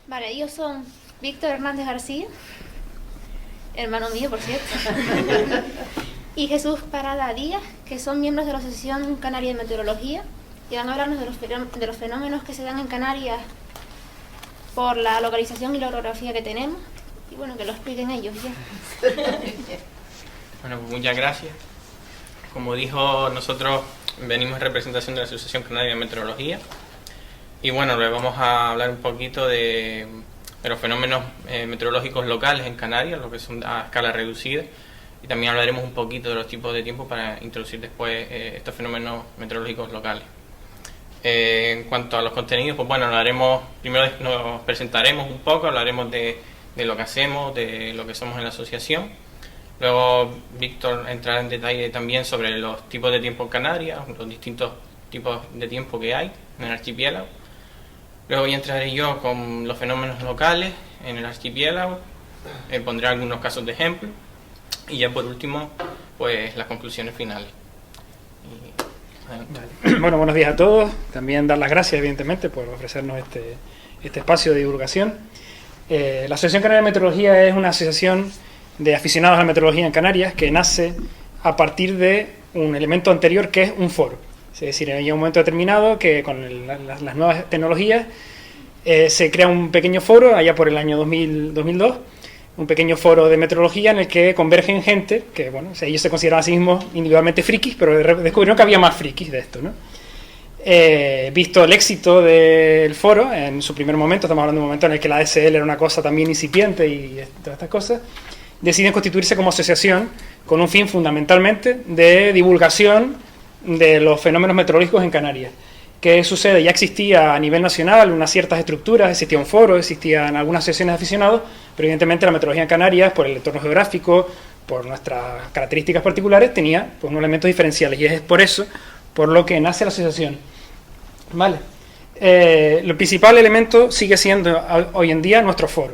Vale, ellos son Víctor Hernández García, hermano mío, por cierto, y Jesús Parada Díaz, que son miembros de la Asociación Canaria de Meteorología, y van a hablarnos de los fenómenos que se dan en Canarias por la localización y la orografía que tenemos, y bueno, que lo expliquen ellos ya. Bueno, pues muchas gracias. Como dijo, nosotros venimos en representación de la Asociación Canaria de Meteorología, y bueno, les vamos a hablar un poquito de los fenómenos meteorológicos locales en Canarias, lo que son a escala reducida, y también hablaremos un poquito de los tipos de tiempo para introducir después estos fenómenos meteorológicos locales. En cuanto a los contenidos, pues bueno, primero nos presentaremos un poco, hablaremos de lo que hacemos, de lo que somos en la asociación. Luego Víctor entrará en detalle también sobre los tipos de tiempo en Canarias, los distintos tipos de tiempo que hay en el archipiélago. Luego ya entraré yo con los fenómenos locales en el archipiélago, pondré algunos casos de ejemplo y ya por último pues las conclusiones finales. Vale. Bueno, buenos días a todos. También dar las gracias evidentemente por ofrecernos este espacio de divulgación. La Asociación Canaria de Meteorología es una asociación de aficionados a la meteorología en Canarias que nace a partir de un elemento anterior que es un foro. Es decir, en un momento determinado que con las nuevas tecnologías se crea un pequeño foro allá por el año 2002, un pequeño foro de meteorología en el que convergen gente que, bueno, ellos se consideraban a sí mismos individualmente frikis, pero descubrieron que había más frikis de esto, ¿no? Visto el éxito del foro en su primer momento, estamos hablando de un momento en el que la ADSL era una cosa también incipiente y todas estas cosas, deciden constituirse como asociación con un fin fundamentalmente de divulgación de los fenómenos meteorológicos en Canarias. ¿Qué sucede? Ya existía a nivel nacional unas ciertas estructuras, existía un foro, existían algunas asociaciones de aficionados, pero evidentemente la meteorología en Canarias, por el entorno geográfico, por nuestras características particulares, tenía pues, unos elementos diferenciales, y es por eso por lo que nace la asociación. Vale. El principal elemento sigue siendo hoy en día nuestro foro.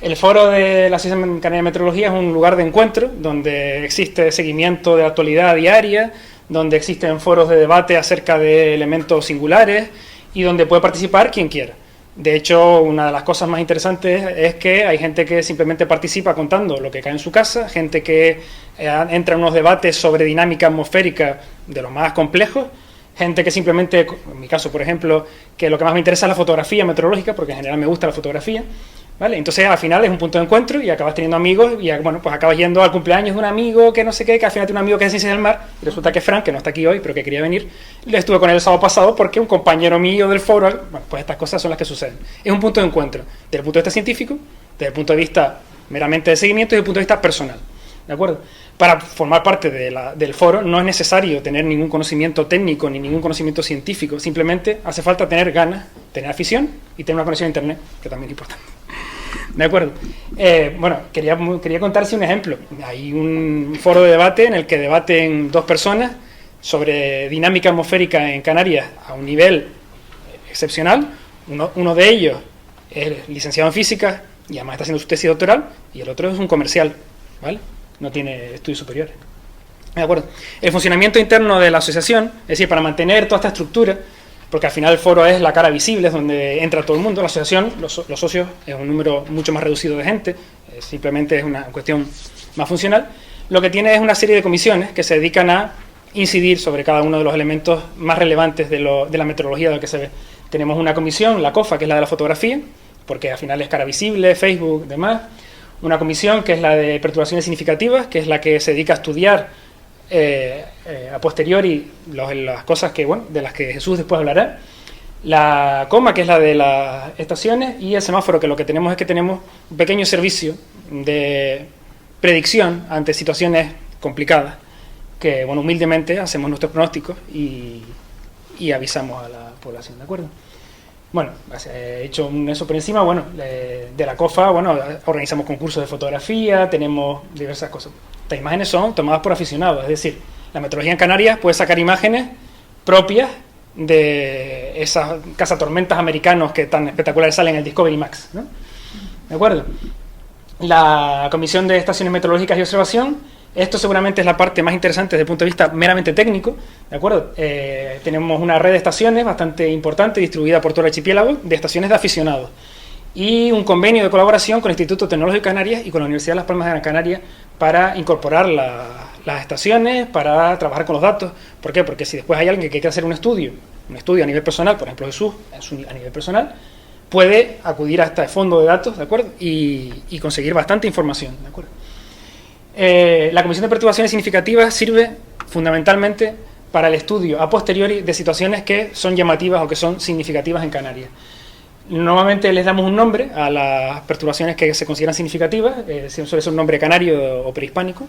El foro de la Asociación Canaria de Meteorología es un lugar de encuentro donde existe seguimiento de la actualidad diaria, donde existen foros de debate acerca de elementos singulares y donde puede participar quien quiera. De hecho, una de las cosas más interesantes es que hay gente que simplemente participa contando lo que cae en su casa, gente que entra en unos debates sobre dinámica atmosférica de los más complejos, gente que simplemente, en mi caso por ejemplo, que lo que más me interesa es la fotografía meteorológica, porque en general me gusta la fotografía, ¿vale? Entonces al final es un punto de encuentro y acabas teniendo amigos y bueno, pues acabas yendo al cumpleaños de un amigo que no sé qué, que al final tiene un amigo que es de Ciencias del Mar y resulta que Frank, que no está aquí hoy pero que quería venir, le estuve con él el sábado pasado porque un compañero mío del foro, bueno, pues estas cosas son las que suceden. Es un punto de encuentro desde el punto de vista científico, desde el punto de vista meramente de seguimiento y desde el punto de vista personal, ¿de acuerdo? Para formar parte del foro no es necesario tener ningún conocimiento técnico ni ningún conocimiento científico, simplemente hace falta tener ganas, tener afición y tener una conexión a internet, que también es importante. ¿De acuerdo? Bueno, quería contarse un ejemplo. Hay un foro de debate en el que debaten dos personas sobre dinámica atmosférica en Canarias a un nivel excepcional. Uno de ellos es licenciado en física y además está haciendo su tesis doctoral, y el otro es un comercial, ¿vale? No tiene estudios superiores. ¿De acuerdo? El funcionamiento interno de la asociación, es decir, para mantener toda esta estructura, porque al final el foro es la cara visible, es donde entra todo el mundo. La asociación, los socios, es un número mucho más reducido de gente, simplemente es una cuestión más funcional. Lo que tiene es una serie de comisiones que se dedican a incidir sobre cada uno de los elementos más relevantes de la meteorología de lo que se ve. Tenemos una comisión, la COFA, que es la de la fotografía, porque al final es cara visible, Facebook, demás. Una comisión que es la de perturbaciones significativas, que es la que se dedica a estudiar a posteriori las cosas que, bueno, de las que Jesús después hablará. La coma, que es la de las estaciones, y el semáforo, que lo que tenemos es que tenemos un pequeño servicio de predicción ante situaciones complicadas, que, bueno, humildemente hacemos nuestros pronósticos y avisamos a la población, ¿de acuerdo? Bueno, he hecho eso por encima. Bueno, de la COFA, bueno, organizamos concursos de fotografía, tenemos diversas cosas. Estas imágenes son tomadas por aficionados, es decir, la meteorología en Canarias puede sacar imágenes propias de esas cazatormentas americanos que tan espectaculares salen en el Discovery Max, ¿no? ¿De acuerdo? La Comisión de Estaciones Meteorológicas y Observación, esto seguramente es la parte más interesante desde el punto de vista meramente técnico, ¿de acuerdo? Tenemos una red de estaciones bastante importante distribuida por todo el archipiélago, de estaciones de aficionados. y un convenio de colaboración con el Instituto Tecnológico de Canarias y con la Universidad de Las Palmas de Gran Canaria para incorporar las estaciones, para trabajar con los datos. ¿Por qué? Porque si después hay alguien que quiere hacer un estudio a nivel personal, por ejemplo Jesús, a nivel personal, puede acudir a este fondo de datos, ¿de acuerdo? Y conseguir bastante información, ¿de acuerdo? La Comisión de Perturbaciones Significativas sirve fundamentalmente para el estudio a posteriori de situaciones que son llamativas o que son significativas en Canarias. Normalmente les damos un nombre a las perturbaciones que se consideran significativas, suele ser un nombre canario o prehispánico,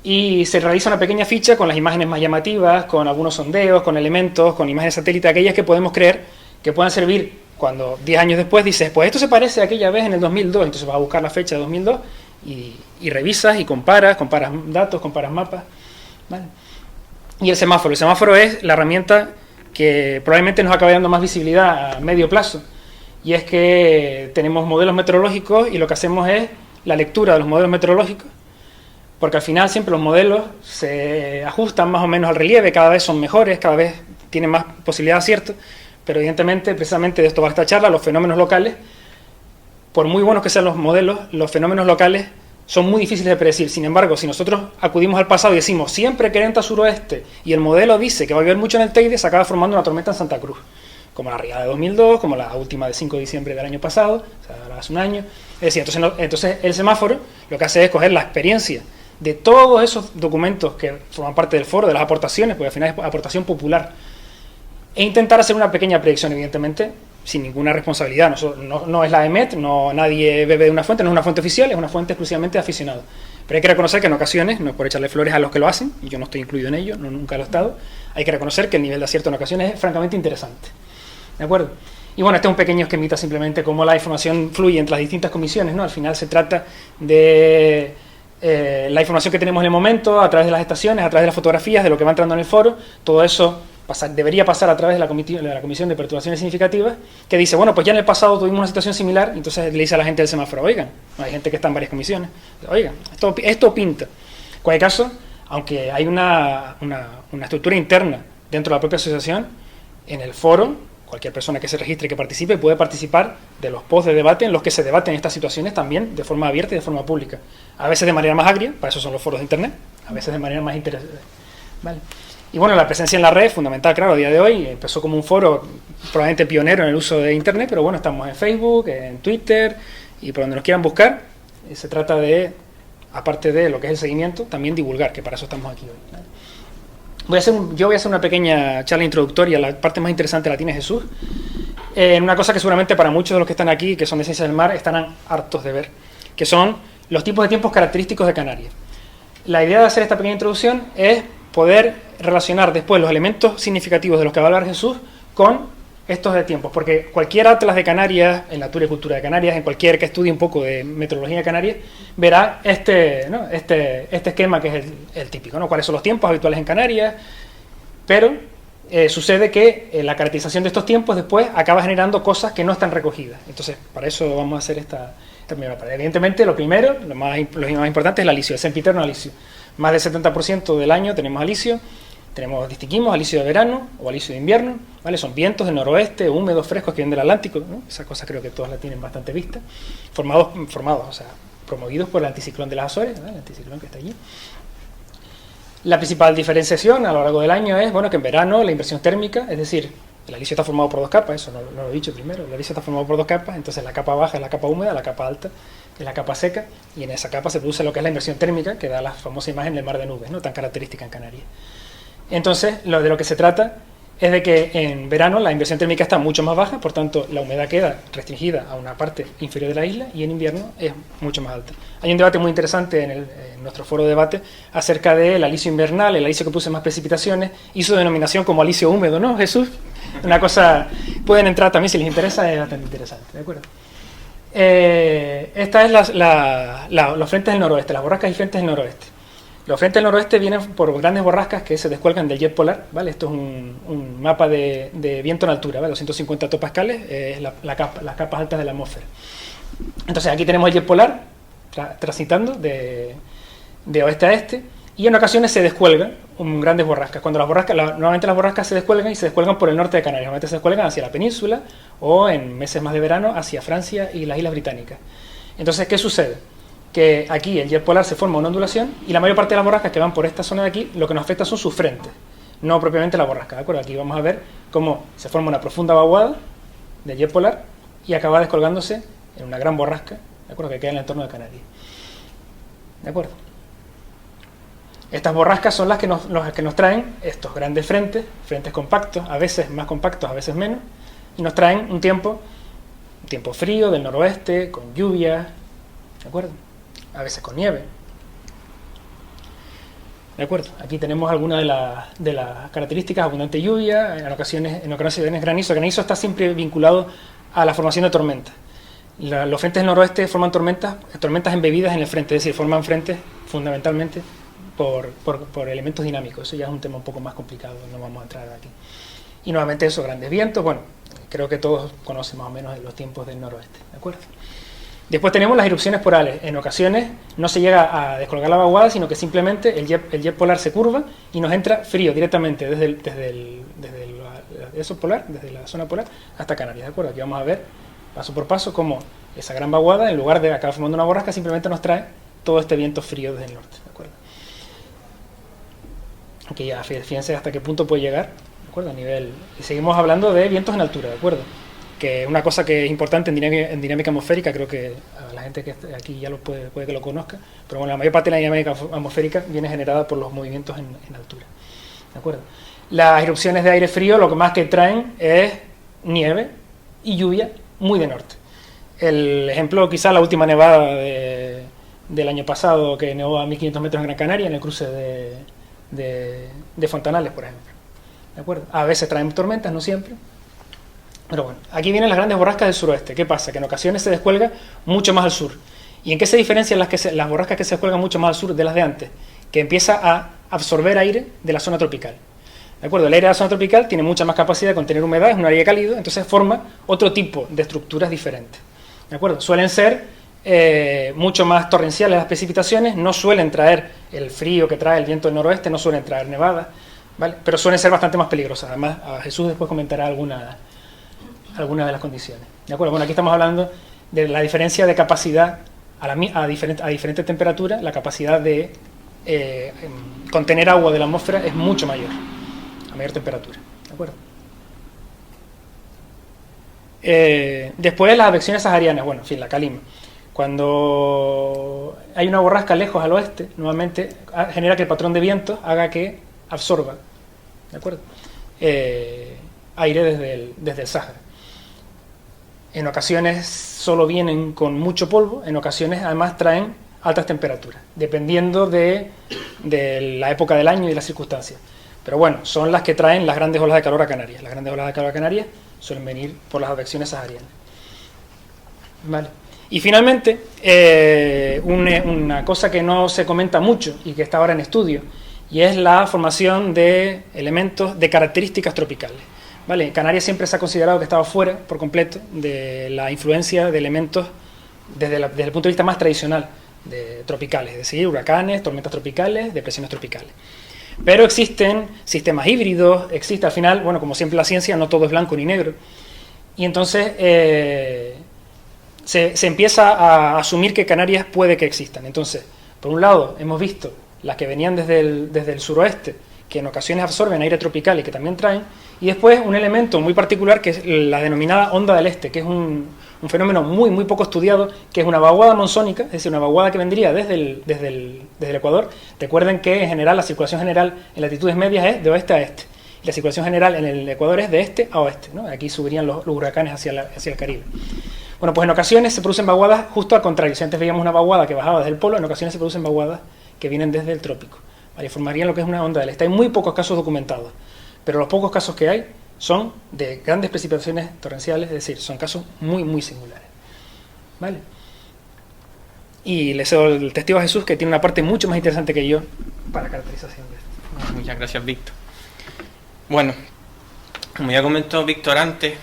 y se realiza una pequeña ficha con las imágenes más llamativas, con algunos sondeos, con elementos, con imágenes satélite, aquellas que podemos creer que puedan servir cuando 10 años después dices, pues esto se parece a aquella vez en el 2002, entonces vas a buscar la fecha de 2002 y revisas y comparas datos, comparas mapas, ¿vale? Y el semáforo es la herramienta que probablemente nos acabe dando más visibilidad a medio plazo, y es que tenemos modelos meteorológicos y lo que hacemos es la lectura de los modelos meteorológicos, porque al final siempre los modelos se ajustan más o menos al relieve, cada vez son mejores, cada vez tienen más posibilidad de acierto, pero evidentemente, precisamente de esto va esta charla, los fenómenos locales, por muy buenos que sean los modelos, los fenómenos locales son muy difíciles de predecir. Sin embargo, si nosotros acudimos al pasado y decimos siempre que orienta suroeste y el modelo dice que va a llover mucho en el Teide, se acaba formando una tormenta en Santa Cruz, como la riada de 2002, como la última de 5 de diciembre del año pasado, o sea, hace un año. Es decir, entonces el semáforo lo que hace es coger la experiencia de todos esos documentos que forman parte del foro, de las aportaciones, porque al final es aportación popular, e intentar hacer una pequeña predicción, evidentemente, sin ninguna responsabilidad. No es la EMET, nadie bebe de una fuente, no es una fuente oficial, es una fuente exclusivamente de aficionados. Pero hay que reconocer que en ocasiones, no es por echarle flores a los que lo hacen, y yo no estoy incluido en ello, nunca lo he estado, hay que reconocer que el nivel de acierto en ocasiones es francamente interesante. ¿De acuerdo? Y bueno, este es un pequeño esquemita simplemente cómo la información fluye entre las distintas comisiones, ¿no? Al final se trata de la información que tenemos en el momento, a través de las estaciones, a través de las fotografías, de lo que va entrando en el foro, todo eso debería pasar a través de la Comisión de Perturbaciones Significativas, que dice, bueno, pues ya en el pasado tuvimos una situación similar, y entonces le dice a la gente del semáforo, oigan, hay gente que está en varias comisiones, oigan, esto pinta. En cualquier caso, aunque hay una estructura interna dentro de la propia asociación, en el foro, cualquier persona que se registre y que participe puede participar de los posts de debate en los que se debaten estas situaciones también de forma abierta y de forma pública. A veces de manera más agria, para eso son los foros de internet, a veces de manera más interesante. ¿Vale? Y bueno, la presencia en la red es fundamental, claro, a día de hoy. Empezó como un foro probablemente pionero en el uso de internet, pero bueno, estamos en Facebook, en Twitter y por donde nos quieran buscar. Se trata de, aparte de lo que es el seguimiento, también divulgar, que para eso estamos aquí hoy. ¿Vale? Yo voy a hacer una pequeña charla introductoria, la parte más interesante la tiene Jesús, en una cosa que seguramente para muchos de los que están aquí, que son de Ciencias del Mar, estarán hartos de ver, que son los tipos de tiempos característicos de Canarias. La idea de hacer esta pequeña introducción es poder relacionar después los elementos significativos de los que va a hablar Jesús con estos de tiempos, porque cualquier atlas de Canarias, en Natura y Cultura de Canarias, en cualquier que estudie un poco de meteorología de Canarias, verá este esquema que es el típico, ¿no? Cuáles son los tiempos habituales en Canarias, pero sucede que la caracterización de estos tiempos después acaba generando cosas que no están recogidas. Entonces, para eso vamos a hacer esta primera parte. Evidentemente, lo primero, lo más importante es el alisio, el sempiterno alisio. Más del 70% del año tenemos alisio. Distinguimos alisio de verano o alisio de invierno, ¿vale? Son vientos del noroeste, húmedos, frescos, que vienen del Atlántico, ¿no? Esa cosa creo que todos la tienen bastante vista, promovidos por el anticiclón de las Azores, ¿vale? El anticiclón que está allí. La principal diferenciación a lo largo del año es, bueno, que en verano la inversión térmica, es decir, el alisio está formado por dos capas, eso no lo he dicho primero, el alisio está formado por dos capas, entonces la capa baja es la capa húmeda, la capa alta es la capa seca, y en esa capa se produce lo que es la inversión térmica, que da la famosa imagen del mar de nubes, ¿no? Tan característica en Canarias. Entonces, de lo que se trata es de que en verano la inversión térmica está mucho más baja, por tanto la humedad queda restringida a una parte inferior de la isla, y en invierno es mucho más alta. Hay un debate muy interesante en nuestro foro de debate acerca del alisio invernal, el alisio que produce más precipitaciones, y su denominación como alisio húmedo, ¿no, Jesús? Una cosa, pueden entrar también si les interesa, es bastante interesante, ¿de acuerdo? Esta es los frentes del noroeste, las borrascas y frentes del noroeste. Los frentes del noroeste vienen por grandes borrascas que se descuelgan del jet polar, ¿vale? Esto es un mapa de viento en altura, ¿vale? 250 hectopascales, es las capas altas de la atmósfera. Entonces aquí tenemos el jet polar transitando de oeste a este, y en ocasiones se descuelga grandes borrascas. Cuando las borrascas, normalmente las borrascas se descuelgan y se descuelgan por el norte de Canarias. Normalmente se descuelgan hacia la península o en meses más de verano hacia Francia y las Islas Británicas. Entonces, ¿qué sucede? Que aquí el jet polar se forma una ondulación y la mayor parte de las borrascas que van por esta zona de aquí lo que nos afecta son sus frentes, no propiamente la borrasca, ¿de acuerdo? Aquí vamos a ver cómo se forma una profunda vaguada del jet polar y acaba descolgándose en una gran borrasca, ¿de acuerdo?, que queda en el entorno de Canarias. ¿De acuerdo? Estas borrascas son las que nos traen estos grandes frentes compactos, a veces más compactos, a veces menos, y nos traen un tiempo frío del noroeste, con lluvia, ¿de acuerdo? A veces con nieve. ¿De acuerdo? Aquí tenemos algunas de las características: abundante lluvia, en ocasiones granizo. El granizo está siempre vinculado a la formación de tormentas. Los frentes del noroeste forman tormentas embebidas en el frente, es decir, forman frentes fundamentalmente por elementos dinámicos. Eso ya es un tema un poco más complicado, no vamos a entrar aquí. Y nuevamente eso, grandes vientos. Bueno, creo que todos conocen más o menos los tiempos del noroeste, ¿de acuerdo? Después tenemos las erupciones polarares. En ocasiones no se llega a descolgar la vaguada, sino que simplemente el jet polar se curva y nos entra frío directamente desde la zona polar hasta Canarias, ¿de acuerdo? Aquí vamos a ver paso por paso cómo esa gran vaguada, en lugar de acabar formando una borrasca, simplemente nos trae todo este viento frío desde el norte, ¿de acuerdo? Aquí ya fíjense hasta qué punto puede llegar, ¿de acuerdo? A nivel, y seguimos hablando de vientos en altura, ¿de acuerdo? Que una cosa que es importante en dinámica atmosférica, creo que a la gente que está aquí ya puede que lo conozca, pero bueno, la mayor parte de la dinámica atmosférica viene generada por los movimientos en altura, ¿de acuerdo? Las erupciones de aire frío lo que más que traen es nieve y lluvia muy de norte. El ejemplo, quizá la última nevada del año pasado, que nevó a 1500 metros en Gran Canaria, en el cruce de Fontanales, por ejemplo, ¿de acuerdo? A veces traen tormentas, no siempre. Pero bueno, aquí vienen las grandes borrascas del suroeste. ¿Qué pasa? Que en ocasiones se descuelga mucho más al sur. ¿Y en qué se diferencian las borrascas que se descuelgan mucho más al sur de las de antes? Que empieza a absorber aire de la zona tropical. ¿De acuerdo? El aire de la zona tropical tiene mucha más capacidad de contener humedad, es un aire cálido, entonces forma otro tipo de estructuras diferentes. ¿De acuerdo? Suelen ser mucho más torrenciales las precipitaciones, no suelen traer el frío que trae el viento del noroeste, no suelen traer nevadas, ¿vale? Pero suelen ser bastante más peligrosas. Además, Jesús después comentará algunas de las condiciones. ¿De acuerdo? Bueno, aquí estamos hablando de la diferencia de capacidad a diferentes temperaturas. La capacidad de contener agua de la atmósfera es mucho mayor a mayor temperatura. ¿De acuerdo? Después las advecciones saharianas, bueno, en fin, la calima. Cuando hay una borrasca lejos al oeste, nuevamente genera que el patrón de vientos haga que absorba, ¿de acuerdo?, aire desde el Sáhara. En ocasiones solo vienen con mucho polvo, en ocasiones además traen altas temperaturas, dependiendo de la época del año y las circunstancias. Pero bueno, son las que traen las grandes olas de calor a Canarias. Las grandes olas de calor a Canarias suelen venir por las advecciones saharianas. Vale. Y finalmente, una cosa que no se comenta mucho y que está ahora en estudio, y es la formación de elementos de características tropicales. ¿Vale? Canarias siempre se ha considerado que estaba fuera por completo de la influencia de elementos desde el punto de vista más tradicional de tropicales, es decir, huracanes, tormentas tropicales, depresiones tropicales. Pero existen sistemas híbridos, existe al final, bueno, como siempre la ciencia, no todo es blanco ni negro, y entonces se empieza a asumir que Canarias puede que existan. Entonces, por un lado, hemos visto las que venían desde el suroeste, que en ocasiones absorben aire tropical y que también traen, y después un elemento muy particular que es la denominada onda del este, que es un fenómeno muy, muy poco estudiado, que es una vaguada monzónica, es decir, una vaguada que vendría desde el Ecuador. Recuerden que en general la circulación general en latitudes medias es de oeste a este, y la circulación general en el Ecuador es de este a oeste, ¿no? Aquí subirían los huracanes hacia el Caribe. Bueno, pues en ocasiones se producen vaguadas justo al contrario. Si antes veíamos una vaguada que bajaba desde el polo, en ocasiones se producen vaguadas que vienen desde el trópico, ¿vale? Formarían lo que es una onda del este. Hay muy pocos casos documentados, pero los pocos casos que hay son de grandes precipitaciones torrenciales, es decir, son casos muy, muy singulares, ¿vale? Y le cedo el testigo a Jesús, que tiene una parte mucho más interesante que yo para caracterización de esto. Muchas gracias, Víctor. Bueno, como ya comentó Víctor antes,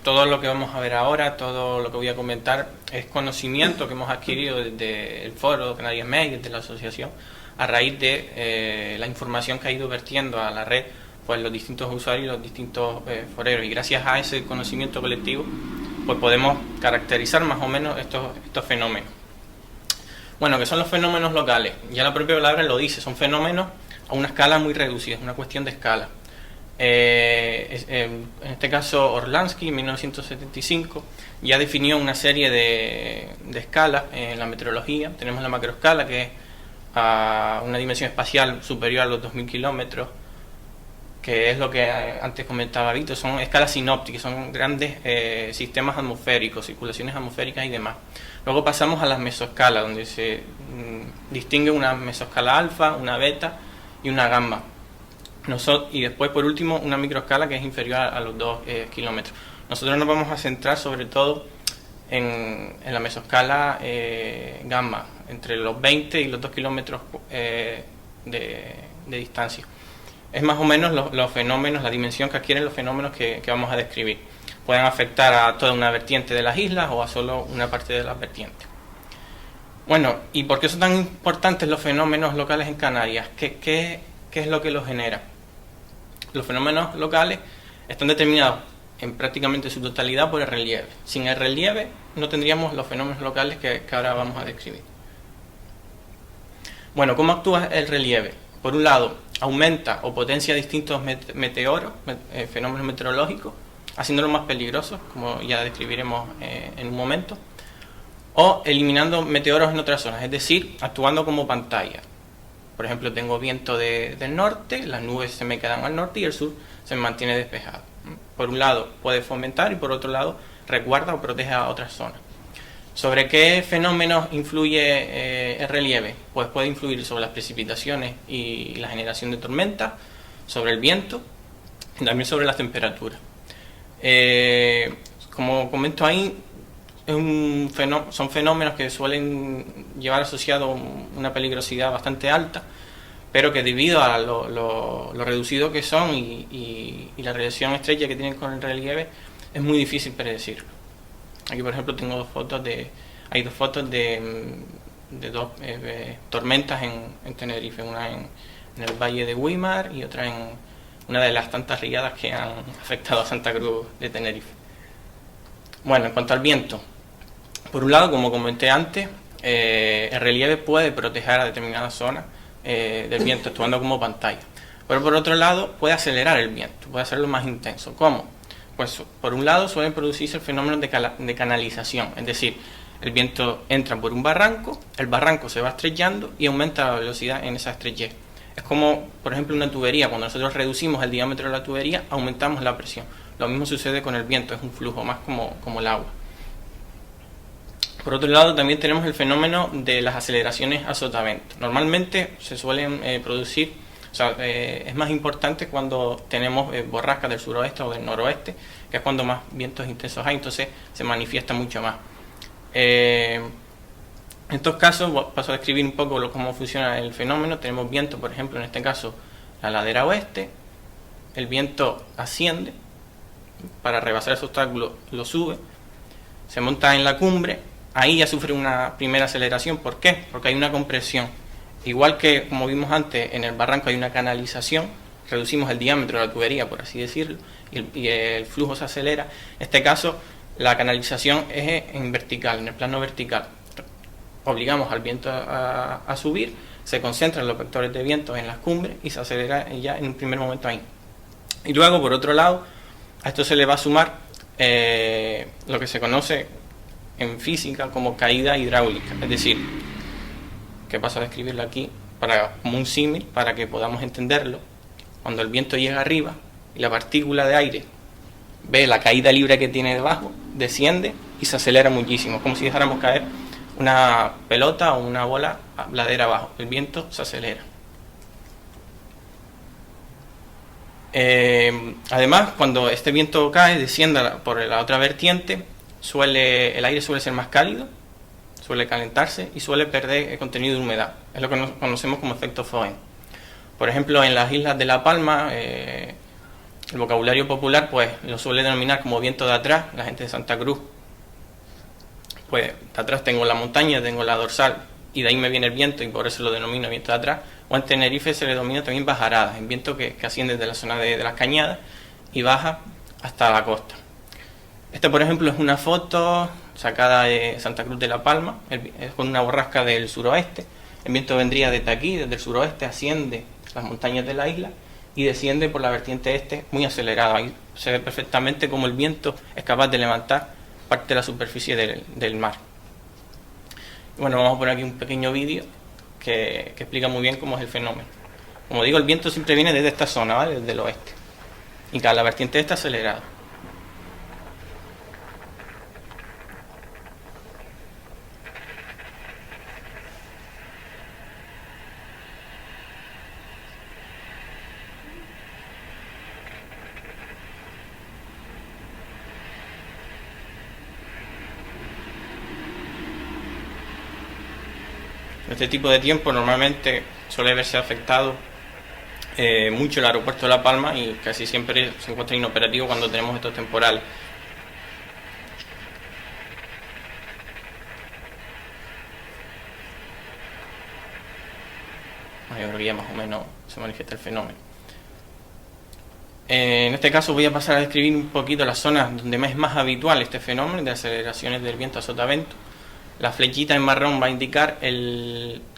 todo lo que vamos a ver ahora, todo lo que voy a comentar es conocimiento que hemos adquirido desde el foro Canarias Med, desde la asociación, a raíz de la información que ha ido vertiendo a la red pues los distintos usuarios y los distintos foreros, y gracias a ese conocimiento colectivo pues podemos caracterizar más o menos estos fenómenos. Bueno, ¿qué son los fenómenos locales? Ya la propia palabra lo dice, son fenómenos a una escala muy reducida, es una cuestión de escala. En este caso Orlansky en 1975 ya definió una serie de escalas en la meteorología. Tenemos la macroescala, que es a una dimensión espacial superior a los 2000 kilómetros, que es lo que antes comentaba Víctor, son escalas sinópticas, son grandes sistemas atmosféricos, circulaciones atmosféricas y demás. Luego pasamos a las mesoescalas, donde se distingue una mesoescala alfa, una beta y una gamma. Y después, por último, una microescala que es inferior a los 2 kilómetros. Nosotros nos vamos a centrar sobre todo en la mesoescala gamma, entre los 20 y los 2 kilómetros de distancia. Es más o menos los fenómenos, la dimensión que adquieren los fenómenos que vamos a describir. Pueden afectar a toda una vertiente de las islas o a solo una parte de las vertientes. Bueno, ¿y por qué son tan importantes los fenómenos locales en Canarias? ¿Qué es lo que los genera? Los fenómenos locales están determinados en prácticamente su totalidad por el relieve. Sin el relieve no tendríamos los fenómenos locales que ahora vamos a describir. Bueno, ¿cómo actúa el relieve? Por un lado, aumenta o potencia distintos meteoros, fenómenos meteorológicos, haciéndolos más peligrosos, como ya describiremos en un momento, o eliminando meteoros en otras zonas, es decir, actuando como pantalla. Por ejemplo, tengo viento del norte, las nubes se me quedan al norte y el sur se mantiene despejado. Por un lado puede fomentar y por otro lado resguarda o protege a otras zonas. ¿Sobre qué fenómenos influye el relieve? Pues puede influir sobre las precipitaciones y la generación de tormentas, sobre el viento y también sobre las temperaturas. Como comento ahí, son fenómenos que suelen llevar asociado una peligrosidad bastante alta, pero que debido a lo reducido que son y la relación estrecha que tienen con el relieve, es muy difícil predecirlo. Aquí, por ejemplo, tengo hay dos fotos de dos tormentas en Tenerife, una en el valle de Güímar y otra en una de las tantas riadas que han afectado a Santa Cruz de Tenerife. Bueno, en cuanto al viento, por un lado, como comenté antes, el relieve puede proteger a determinadas zonas del viento, actuando como pantalla. Pero por otro lado, puede acelerar el viento, puede hacerlo más intenso. ¿Cómo? Pues por un lado suelen producirse el fenómeno de canalización, es decir, el viento entra por un barranco, el barranco se va estrechando y aumenta la velocidad en esa estrechez. Es como, por ejemplo, una tubería. Cuando nosotros reducimos el diámetro de la tubería, aumentamos la presión. Lo mismo sucede con el viento, es un flujo más como el agua. Por otro lado, también tenemos el fenómeno de las aceleraciones a sotavento. Normalmente se suelen producir, es más importante cuando tenemos borrascas del suroeste o del noroeste, que es cuando más vientos intensos hay, entonces se manifiesta mucho más. En estos casos paso a describir un poco cómo funciona el fenómeno. Tenemos viento, por ejemplo, en este caso la ladera oeste, el viento asciende, para rebasar ese obstáculo lo sube, se monta en la cumbre, ahí ya sufre una primera aceleración. ¿Por qué? Porque hay una compresión. Igual que, como vimos antes, en el barranco hay una canalización, reducimos el diámetro de la tubería, por así decirlo, y el flujo se acelera. En este caso, la canalización es en vertical, en el plano vertical. Obligamos al viento a subir, se concentran los vectores de viento en las cumbres y se acelera ya en un primer momento ahí. Y luego, por otro lado, a esto se le va a sumar lo que se conoce en física como caída hidráulica, es decir, que paso a describirlo aquí como un símil para que podamos entenderlo. Cuando el viento llega arriba y la partícula de aire ve la caída libre que tiene debajo, desciende y se acelera muchísimo, como si dejáramos caer una pelota o una bola a ladera abajo. El viento se acelera. Además, cuando este viento cae, desciende por la otra vertiente, el aire suele ser más cálido, suele calentarse y suele perder el contenido de humedad. Es lo que conocemos como efecto Foehn. Por ejemplo, en las islas de La Palma, el vocabulario popular pues lo suele denominar como viento de atrás. La gente de Santa Cruz, pues de atrás tengo la montaña, tengo la dorsal y de ahí me viene el viento y por eso lo denomino viento de atrás, o en Tenerife se le denomina también bajaradas, el viento que asciende desde la zona de las cañadas y baja hasta la costa. Esta, por ejemplo, es una foto sacada de Santa Cruz de la Palma, es con una borrasca del suroeste. El viento vendría desde aquí, desde el suroeste, asciende las montañas de la isla y desciende por la vertiente este muy acelerado. Ahí se ve perfectamente cómo el viento es capaz de levantar parte de la superficie del mar. Bueno, vamos a poner aquí un pequeño vídeo que explica muy bien cómo es el fenómeno. Como digo, el viento siempre viene desde esta zona, ¿vale? Desde el oeste. Y cada la vertiente está acelerada. Este tipo de tiempo normalmente suele verse afectado mucho el aeropuerto de La Palma y casi siempre se encuentra inoperativo cuando tenemos estos temporales. Yo creo que ya más o menos se manifiesta el fenómeno. En este caso voy a pasar a describir un poquito las zonas donde es más habitual este fenómeno de aceleraciones del viento a sotavento. La flechita en marrón va a indicar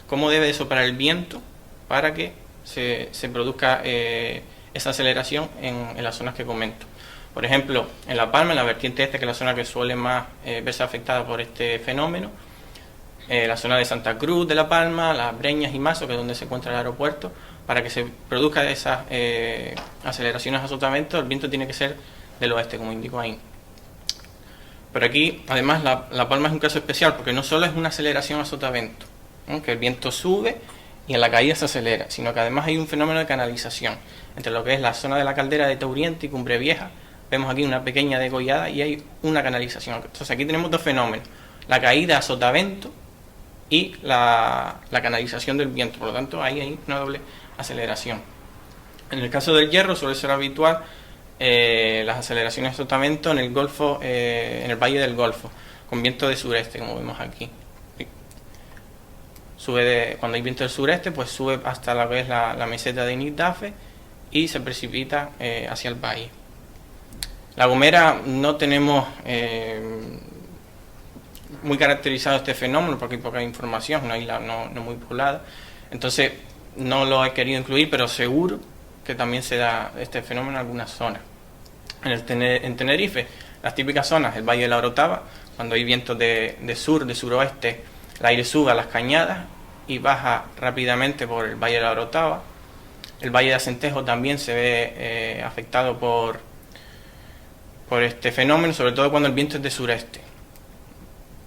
cómo debe de soplar el viento para que se produzca esa aceleración en las zonas que comento. Por ejemplo, en La Palma, en la vertiente este, que es la zona que suele más verse afectada por este fenómeno, la zona de Santa Cruz de La Palma, Las Breñas y Mazo, que es donde se encuentra el aeropuerto, para que se produzca esas aceleraciones a sotavento, el viento tiene que ser del oeste, como indico ahí. Pero aquí, además, La Palma es un caso especial, porque no solo es una aceleración a sotavento, ¿no? Que el viento sube y en la caída se acelera, sino que además hay un fenómeno de canalización entre lo que es la zona de la caldera de Tauriente y Cumbre Vieja. Vemos aquí una pequeña degollada y hay una canalización. Entonces aquí tenemos dos fenómenos: la caída a sotavento y la canalización del viento. Por lo tanto, ahí hay una doble aceleración. En el caso del Hierro suele ser habitual las aceleraciones de sotavento en el Golfo, en el Valle del Golfo, con viento de sureste, como vemos aquí. Cuando hay viento del sureste, pues sube hasta lo que es la meseta de Nitafe y se precipita hacia el valle. La Gomera no tenemos muy caracterizado este fenómeno porque hay poca información, es una isla no muy poblada, entonces no lo he querido incluir, pero seguro que también se da este fenómeno en algunas zonas. En Tenerife, las típicas zonas, el Valle de la Orotava, cuando hay vientos de suroeste, el aire sube a las cañadas y baja rápidamente por el Valle de la Orotava. El Valle de Acentejo también se ve afectado por este fenómeno, sobre todo cuando el viento es de sureste.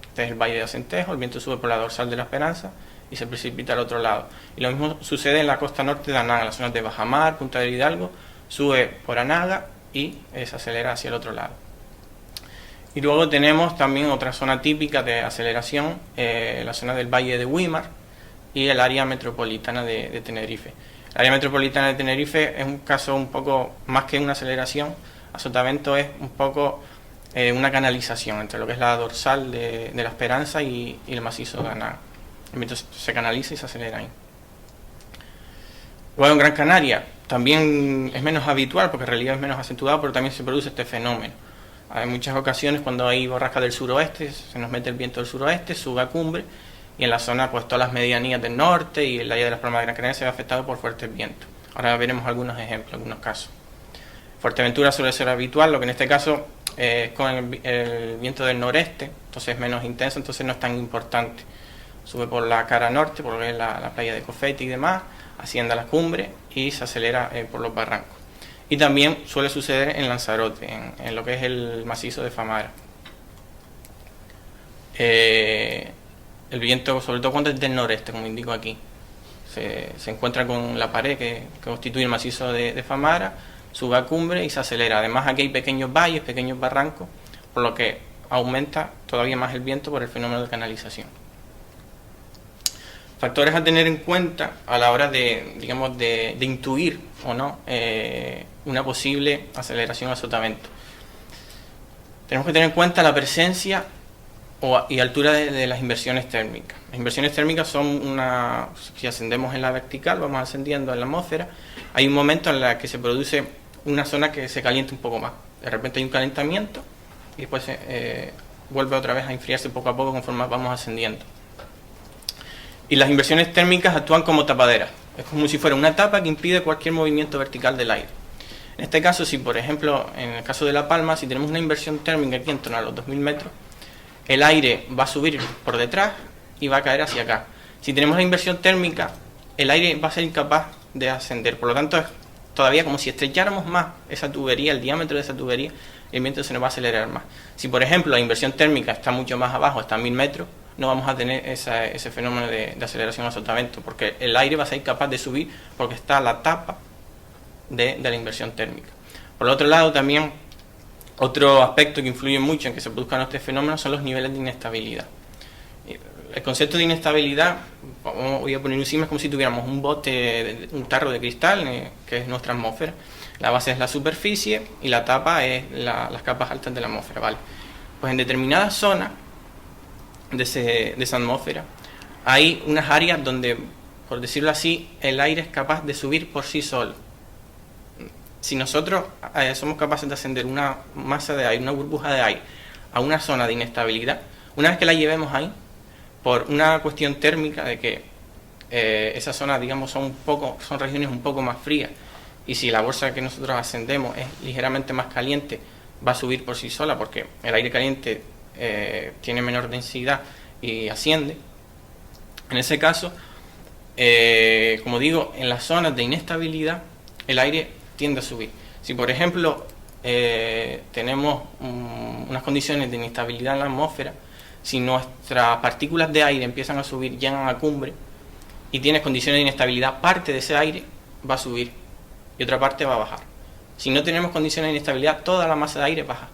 Este es el Valle de Acentejo, el viento sube por la dorsal de la Esperanza y se precipita al otro lado. Y lo mismo sucede en la costa norte de Anaga, las zonas de Bajamar, Punta del Hidalgo, sube por Anaga y se acelera hacia el otro lado. Y luego tenemos también otra zona típica de aceleración, la zona del Valle de Güímar y el área metropolitana de Tenerife. El área metropolitana de Tenerife es un caso un poco más que una aceleración a sotavento, es un poco una canalización entre lo que es la dorsal de la Esperanza y el macizo de Anaga. El viento se canaliza y se acelera ahí. Luego en Gran Canaria también es menos habitual porque en realidad es menos acentuado, pero también se produce este fenómeno. Hay muchas ocasiones cuando hay borrasca del suroeste, se nos mete el viento del suroeste, sube a cumbre y en la zona pues todas las medianías del norte y el área de las Palmas de Gran Canaria se ve afectado por fuertes vientos. Ahora veremos algunos ejemplos, algunos casos. Fuerteventura suele ser habitual, lo que en este caso es con el viento del noreste, entonces es menos intenso, entonces no es tan importante. Sube por la cara norte, por lo que es la playa de Cofete y demás, asciende a la cumbre y se acelera por los barrancos. Y también suele suceder en Lanzarote, en lo que es el macizo de Famara. El viento, sobre todo cuando es del noreste, como indico aquí, se encuentra con la pared que constituye el macizo de Famara, sube a cumbre y se acelera. Además aquí hay pequeños valles, pequeños barrancos, por lo que aumenta todavía más el viento por el fenómeno de canalización. Factores a tener en cuenta a la hora de intuir o no una posible aceleración a sotavento. Tenemos que tener en cuenta la presencia y altura de las inversiones térmicas. Las inversiones térmicas son si ascendemos en la vertical, vamos ascendiendo en la atmósfera, hay un momento en el que se produce una zona que se calienta un poco más. De repente hay un calentamiento y después vuelve otra vez a enfriarse poco a poco conforme vamos ascendiendo. Y las inversiones térmicas actúan como tapaderas. Es como si fuera una tapa que impide cualquier movimiento vertical del aire. En este caso, si por ejemplo, en el caso de La Palma, si tenemos una inversión térmica aquí en torno a los 2000 metros, el aire va a subir por detrás y va a caer hacia acá. Si tenemos la inversión térmica, el aire va a ser incapaz de ascender. Por lo tanto, es todavía como si estrecháramos más esa tubería, el diámetro de esa tubería, el viento se nos va a acelerar más. Si por ejemplo la inversión térmica está mucho más abajo, está a 1000 metros, no vamos a tener ese fenómeno de aceleración o sotavento, porque el aire va a ser incapaz de subir porque está la tapa de la inversión térmica. Por el otro lado, también otro aspecto que influye mucho en que se produzcan estos fenómenos son los niveles de inestabilidad. El concepto de inestabilidad, voy a poner un símil, es como si tuviéramos un bote, un tarro de cristal, que es nuestra atmósfera. La base es la superficie y la tapa es las capas altas de la atmósfera, ¿vale? Pues en determinadas zonas de esa atmósfera hay unas áreas donde, por decirlo así, el aire es capaz de subir por sí solo. Si nosotros somos capaces de ascender una masa de aire, una burbuja de aire, a una zona de inestabilidad, una vez que la llevemos ahí, por una cuestión térmica de que esas zonas, digamos, son regiones un poco más frías, y si la bolsa que nosotros ascendemos es ligeramente más caliente, va a subir por sí sola, porque el aire caliente tiene menor densidad y asciende. En ese caso, como digo, en las zonas de inestabilidad, el aire tiende a subir. Si por ejemplo tenemos unas condiciones de inestabilidad en la atmósfera, si nuestras partículas de aire empiezan a subir, llegan a cumbre y tienes condiciones de inestabilidad, parte de ese aire va a subir y otra parte va a bajar. Si no tenemos condiciones de inestabilidad, toda la masa de aire baja.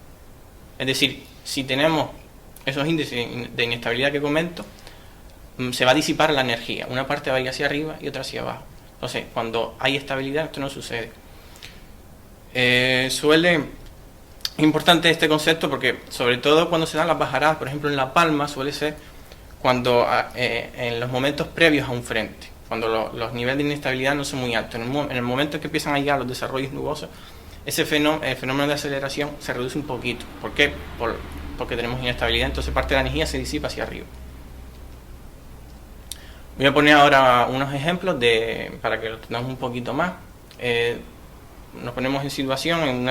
Es decir, si tenemos esos índices de inestabilidad que comento, se va a disipar la energía. Una parte va a ir hacia arriba y otra hacia abajo. Entonces, cuando hay estabilidad, esto no sucede. Es importante este concepto porque, sobre todo cuando se dan las bajaradas, por ejemplo en La Palma, suele ser cuando en los momentos previos a un frente, cuando los niveles de inestabilidad no son muy altos. En el momento en que empiezan a llegar los desarrollos nubosos, el fenómeno de aceleración se reduce un poquito. ¿Por qué? Porque tenemos inestabilidad, entonces parte de la energía se disipa hacia arriba. Voy a poner ahora unos ejemplos para que lo tengamos un poquito más. Nos ponemos en situación en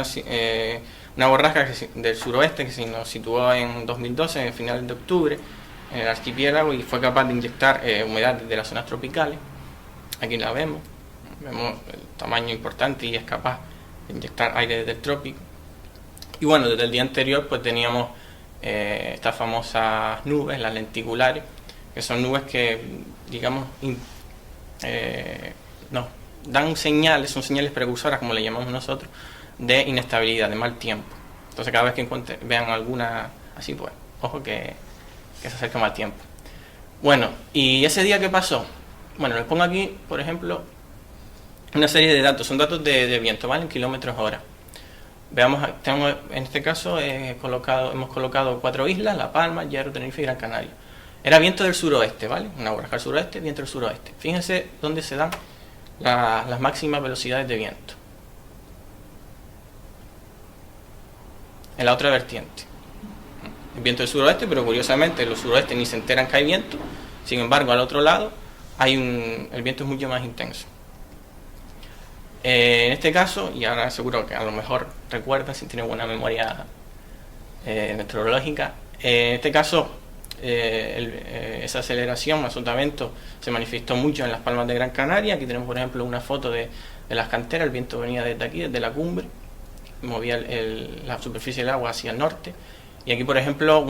una borrasca del suroeste que se nos situó en 2012, en finales de octubre, en el archipiélago, y fue capaz de inyectar humedad desde las zonas tropicales. Aquí la vemos el tamaño importante y es capaz de inyectar aire desde el trópico. Y bueno, desde el día anterior pues teníamos estas famosas nubes, las lenticulares, que son nubes que, digamos, nos dan señales, son señales precursoras, como le llamamos nosotros, de inestabilidad, de mal tiempo. Entonces cada vez que vean alguna así, pues ojo que se acerca mal tiempo. Bueno, ¿y ese día qué pasó? Bueno, les pongo aquí, por ejemplo, una serie de datos, son datos de viento, ¿vale? En kilómetros hora. Veamos, en este caso hemos colocado 4 islas: La Palma, Hierro, Tenerife y Gran Canaria. Era viento del suroeste, ¿vale? Una borrasca al suroeste, viento del suroeste. Fíjense dónde se dan las máximas velocidades de viento. En la otra vertiente. El viento del suroeste, pero curiosamente en los suroeste ni se enteran que hay viento. Sin embargo, al otro lado el viento es mucho más intenso. En este caso, y ahora seguro que a lo mejor recuerdan si tienen buena memoria meteorológica, en este caso esa aceleración, más sotavento, se manifestó mucho en las Palmas de Gran Canaria. Aquí tenemos por ejemplo una foto de las canteras. El viento venía desde aquí, desde la cumbre, movía la superficie del agua hacia el norte, y aquí por ejemplo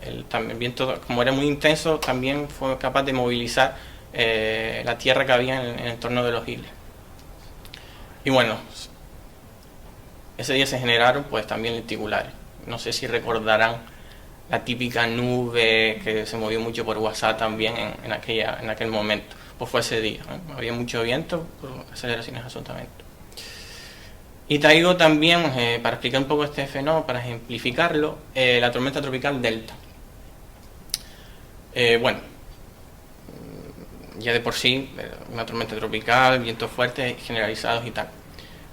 el viento, como era muy intenso, también fue capaz de movilizar la tierra que había en el entorno de los islas. Y bueno, ese día se generaron pues también lenticulares. No sé si recordarán la típica nube que se movió mucho por WhatsApp también en aquel momento. Pues fue ese día, ¿no? Había mucho viento, por aceleraciones a sotavento. Y traigo también, para explicar un poco este fenómeno, para ejemplificarlo, la tormenta tropical Delta. Bueno, ya de por sí, una tormenta tropical, vientos fuertes generalizados y tal.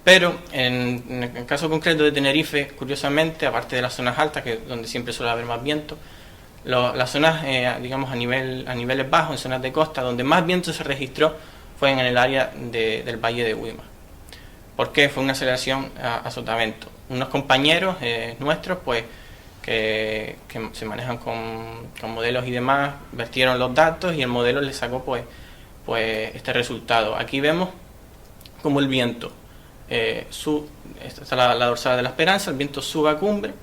Pero en el caso concreto de Tenerife, curiosamente, aparte de las zonas altas, que donde siempre suele haber más viento, las zonas, digamos, a niveles bajos, en zonas de costa, donde más viento se registró fue en el área del Valle de Güímar. ¿Por qué? Fue una aceleración a sotavento. Unos compañeros nuestros, pues, que se manejan con modelos y demás, vertieron los datos y el modelo les sacó pues este resultado. Aquí vemos como el viento esta está la dorsal de la Esperanza, el viento sube a cumbre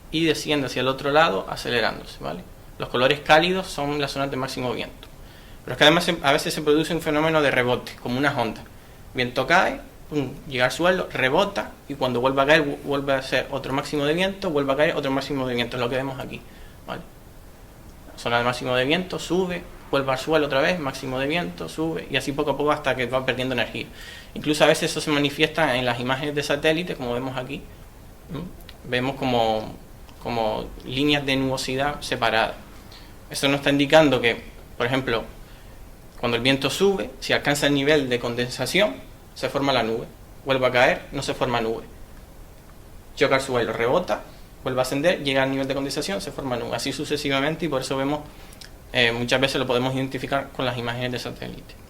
y desciende hacia el otro lado acelerándose, ¿vale? Los colores cálidos son las zonas de máximo viento. Pero es que además a veces se produce un fenómeno de rebote, como unas ondas. Viento cae, pum, llega al suelo, rebota y cuando vuelve a caer vuelve a ser otro máximo de viento, vuelve a caer otro máximo de viento, es lo que vemos aquí, ¿vale? Zona de máximo de viento, sube, vuelve al suelo otra vez, máximo de viento, sube y así poco a poco hasta que va perdiendo energía. Incluso a veces eso se manifiesta en las imágenes de satélite, como vemos aquí. Vemos como líneas de nubosidad separadas. Eso nos está indicando que, por ejemplo, cuando el viento sube, si alcanza el nivel de condensación, se forma la nube. Vuelve a caer, no se forma nube. Choca al suelo, rebota, vuelve a ascender, llega al nivel de condensación, se forma nube. Así sucesivamente y por eso vemos, muchas veces lo podemos identificar con las imágenes de satélite.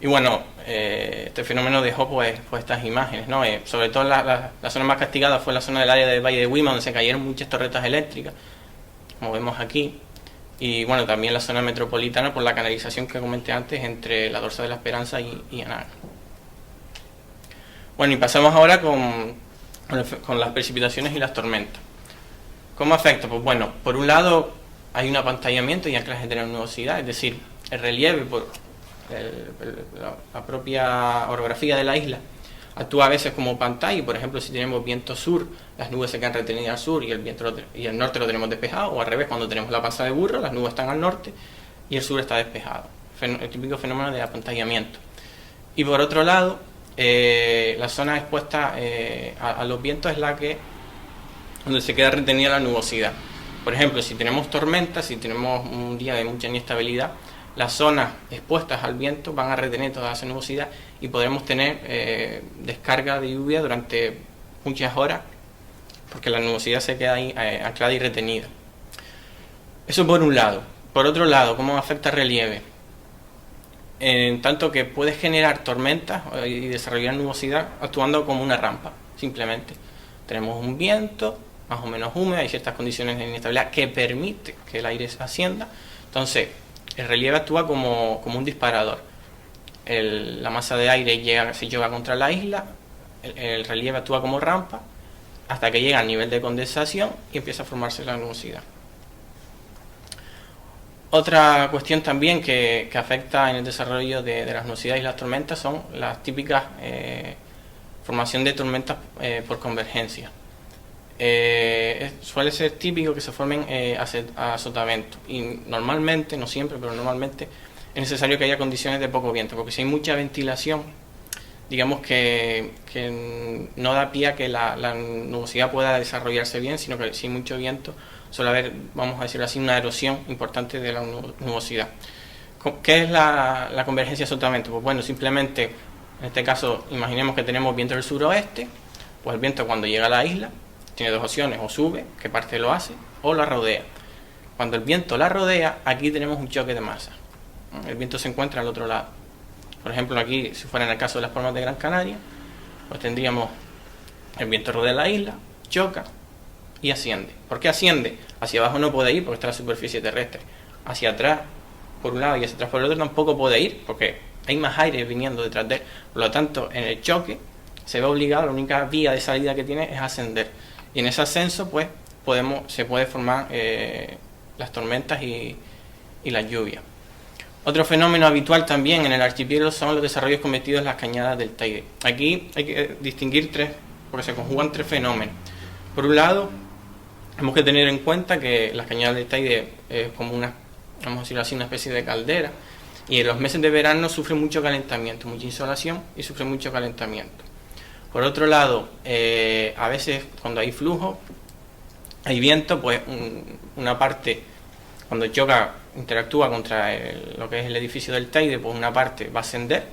Y bueno, este fenómeno dejó pues estas imágenes, ¿no? Sobre todo la zona más castigada fue la zona del área del Valle de Güímar, donde se cayeron muchas torretas eléctricas, como vemos aquí. Y bueno, también la zona metropolitana por la canalización que comenté antes entre la Dorsal de la Esperanza y Anaga. Bueno, y pasamos ahora con las precipitaciones y las tormentas. ¿Cómo afecta? Pues bueno, por un lado hay un apantallamiento y anclaje de nubosidad, es decir, el relieve por la propia orografía de la isla actúa a veces como pantalla y por ejemplo si tenemos viento sur, las nubes se quedan retenidas al sur y el norte lo tenemos despejado, o al revés, cuando tenemos la panza de burro, las nubes están al norte y el sur está despejado. El típico fenómeno de apantallamiento. Y por otro lado, la zona expuesta a los vientos es la que donde se queda retenida la nubosidad. Por ejemplo, si tenemos tormentas, si tenemos un día de mucha inestabilidad, las zonas expuestas al viento van a retener toda esa nubosidad y podremos tener descarga de lluvia durante muchas horas porque la nubosidad se queda ahí anclada y retenida. Eso por un lado. Por otro lado, ¿cómo afecta el relieve? En tanto que puede generar tormentas y desarrollar nubosidad actuando como una rampa, simplemente. Tenemos un viento más o menos húmedo, hay ciertas condiciones de inestabilidad que permite que el aire ascienda, entonces el relieve actúa como un disparador. La masa de aire se choca contra la isla, el relieve actúa como rampa hasta que llega al nivel de condensación y empieza a formarse la nubosidad. Otra cuestión también que afecta en el desarrollo de las nubosidades y las tormentas son las típicas formación de tormentas por convergencia. Suele ser típico que se formen a sotavento y normalmente, no siempre, pero normalmente es necesario que haya condiciones de poco viento, porque si hay mucha ventilación, digamos que no da pie a que la nubosidad pueda desarrollarse bien, sino que si hay mucho viento suele haber, vamos a decirlo así, una erosión importante de la nubosidad. ¿Qué es la convergencia de sotavento? Pues bueno, simplemente en este caso imaginemos que tenemos viento del suroeste, pues el viento cuando llega a la isla tiene dos opciones, o sube, que parte lo hace, o la rodea. Cuando el viento la rodea, aquí tenemos un choque de masa. El viento se encuentra al otro lado. Por ejemplo, aquí, si fuera en el caso de las Palmas de Gran Canaria, pues tendríamos el viento rodea la isla, choca y asciende. ¿Por qué asciende? Hacia abajo no puede ir porque está en la superficie terrestre. Hacia atrás, por un lado, y hacia atrás por el otro tampoco puede ir porque hay más aire viniendo detrás de él. Por lo tanto, en el choque se ve obligado, la única vía de salida que tiene es ascender. Y en ese ascenso, pues, se puede formar las tormentas y las lluvias. Otro fenómeno habitual también en el archipiélago son los desarrollos cometidos en las cañadas del Teide. Aquí hay que distinguir tres, porque se conjugan tres fenómenos. Por un lado, tenemos que tener en cuenta que las cañadas del Teide es como una, vamos a decirlo así, una especie de caldera, y en los meses de verano sufre mucho calentamiento, mucha insolación y sufre mucho calentamiento. Por otro lado, a veces cuando hay flujo, hay viento, pues una parte cuando choca, interactúa contra lo que es el edificio del Teide, pues una parte va a ascender,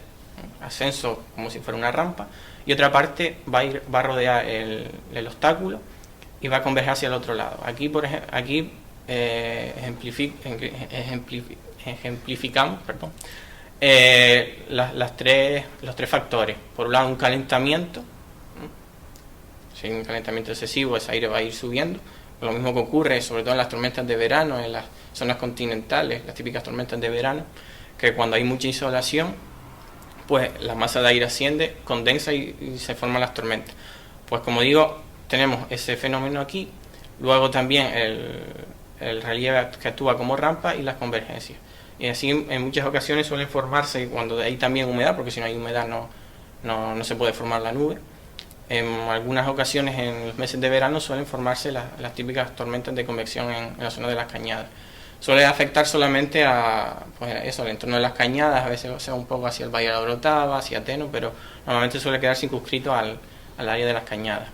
ascenso como si fuera una rampa, y otra parte va a rodear el obstáculo y va a converger hacia el otro lado. Aquí, por ejemplo, ejemplificamos los tres factores. Por un lado, un calentamiento. Si hay un calentamiento excesivo, ese aire va a ir subiendo. Lo mismo que ocurre sobre todo en las tormentas de verano, en las zonas continentales, las típicas tormentas de verano, que cuando hay mucha insolación, pues la masa de aire asciende, condensa y se forman las tormentas. Pues como digo, tenemos ese fenómeno aquí, luego también el relieve que actúa como rampa y las convergencias. Y así en muchas ocasiones suelen formarse, cuando hay también humedad, porque si no hay humedad no se puede formar la nube. En algunas ocasiones en los meses de verano suelen formarse las típicas tormentas de convección en la zona de las cañadas. Suele afectar solamente al entorno de las cañadas, a veces se va un poco hacia el Valle de la Orotava, hacia Teno, pero normalmente suele quedar circunscrito al área de las cañadas.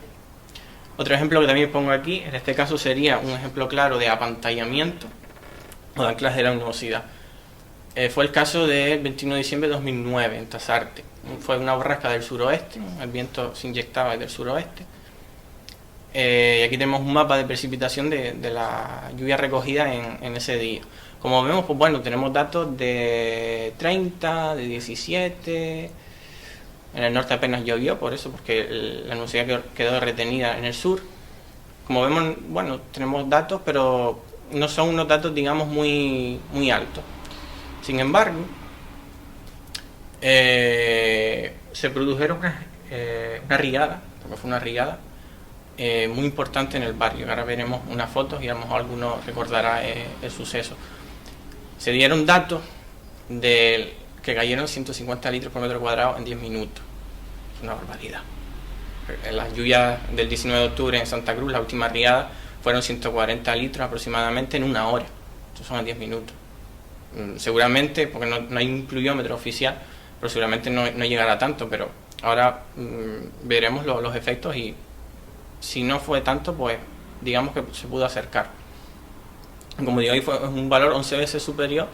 Otro ejemplo que también pongo aquí, en este caso sería un ejemplo claro de apantallamiento o de anclaje de la nubosidad. Fue el caso del 21 de diciembre de 2009 en Tasarte. Fue una borrasca del suroeste, el viento se inyectaba desde el suroeste. Y aquí tenemos un mapa de precipitación de la lluvia recogida en ese día. Como vemos, pues bueno, tenemos datos de 30, de 17. En el norte apenas llovió, por eso, porque la nubosidad quedó retenida en el sur. Como vemos, bueno, tenemos datos, pero no son unos datos, digamos, muy altos. Sin embargo, se produjeron una riada, porque fue una riada muy importante en el barrio. Ahora veremos unas fotos y a lo mejor alguno recordará el suceso. Se dieron datos de que cayeron 150 litros por metro cuadrado en 10 minutos. Es una barbaridad. En las lluvias del 19 de octubre en Santa Cruz, la última riada, fueron 140 litros aproximadamente en una hora. Estos son en 10 minutos. Seguramente, porque no hay un pluviómetro oficial, pero seguramente no llegará tanto, pero ahora veremos los efectos y si no fue tanto, pues digamos que se pudo acercar. Como digo, ahí fue un valor 11 veces superior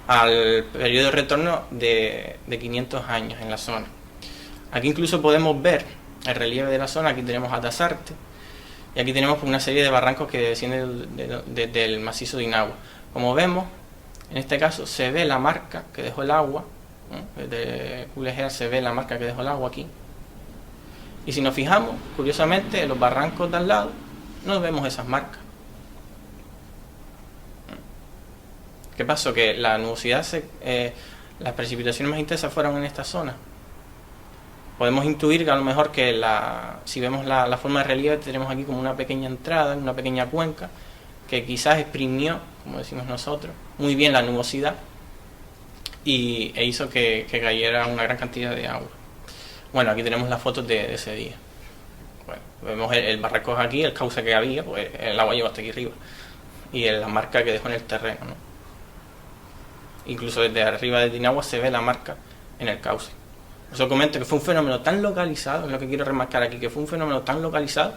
al periodo de retorno de 500 años en la zona. Aquí incluso podemos ver el relieve de la zona. Aquí tenemos a Tasarte y aquí tenemos una serie de barrancos que descienden desde el macizo de Inagua. Como vemos, en este caso se ve la marca que dejó el agua, desde Culegea se ve la marca que dejó el agua aquí. Y si nos fijamos, curiosamente, en los barrancos de al lado no vemos esas marcas. ¿Qué pasó? Que la nubosidad, las precipitaciones más intensas fueron en esta zona. Podemos intuir que a lo mejor que si vemos la forma de relieve, tenemos aquí como una pequeña entrada, una pequeña cuenca, que quizás exprimió, como decimos nosotros, muy bien la nubosidad e hizo que cayera una gran cantidad de agua. Bueno, aquí tenemos las fotos de ese día. Bueno, vemos el barranco aquí, el cauce que había, pues el agua llegó hasta aquí arriba. Y la marca que dejó en el terreno, ¿no? Incluso desde arriba de Inagua se ve la marca en el cauce. Por eso comento que fue un fenómeno tan localizado, es lo que quiero remarcar aquí, que fue un fenómeno tan localizado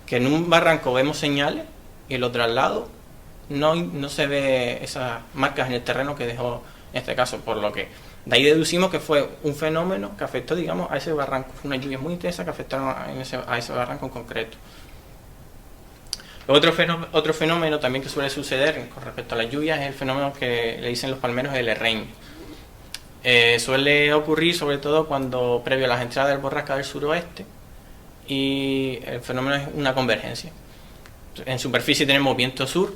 que en un barranco vemos señales y el otro al lado no se ve esas marcas en el terreno que dejó en este caso, por lo que de ahí deducimos que fue un fenómeno que afectó, digamos, a ese barranco. Fue una lluvia muy intensa que afectaron a ese barranco en concreto. Otro fenómeno también que suele suceder con respecto a las lluvias es el fenómeno que le dicen los palmeros el herreño. Suele ocurrir sobre todo cuando previo a las entradas del borrasca del suroeste, y el fenómeno es una convergencia. En superficie tenemos viento sur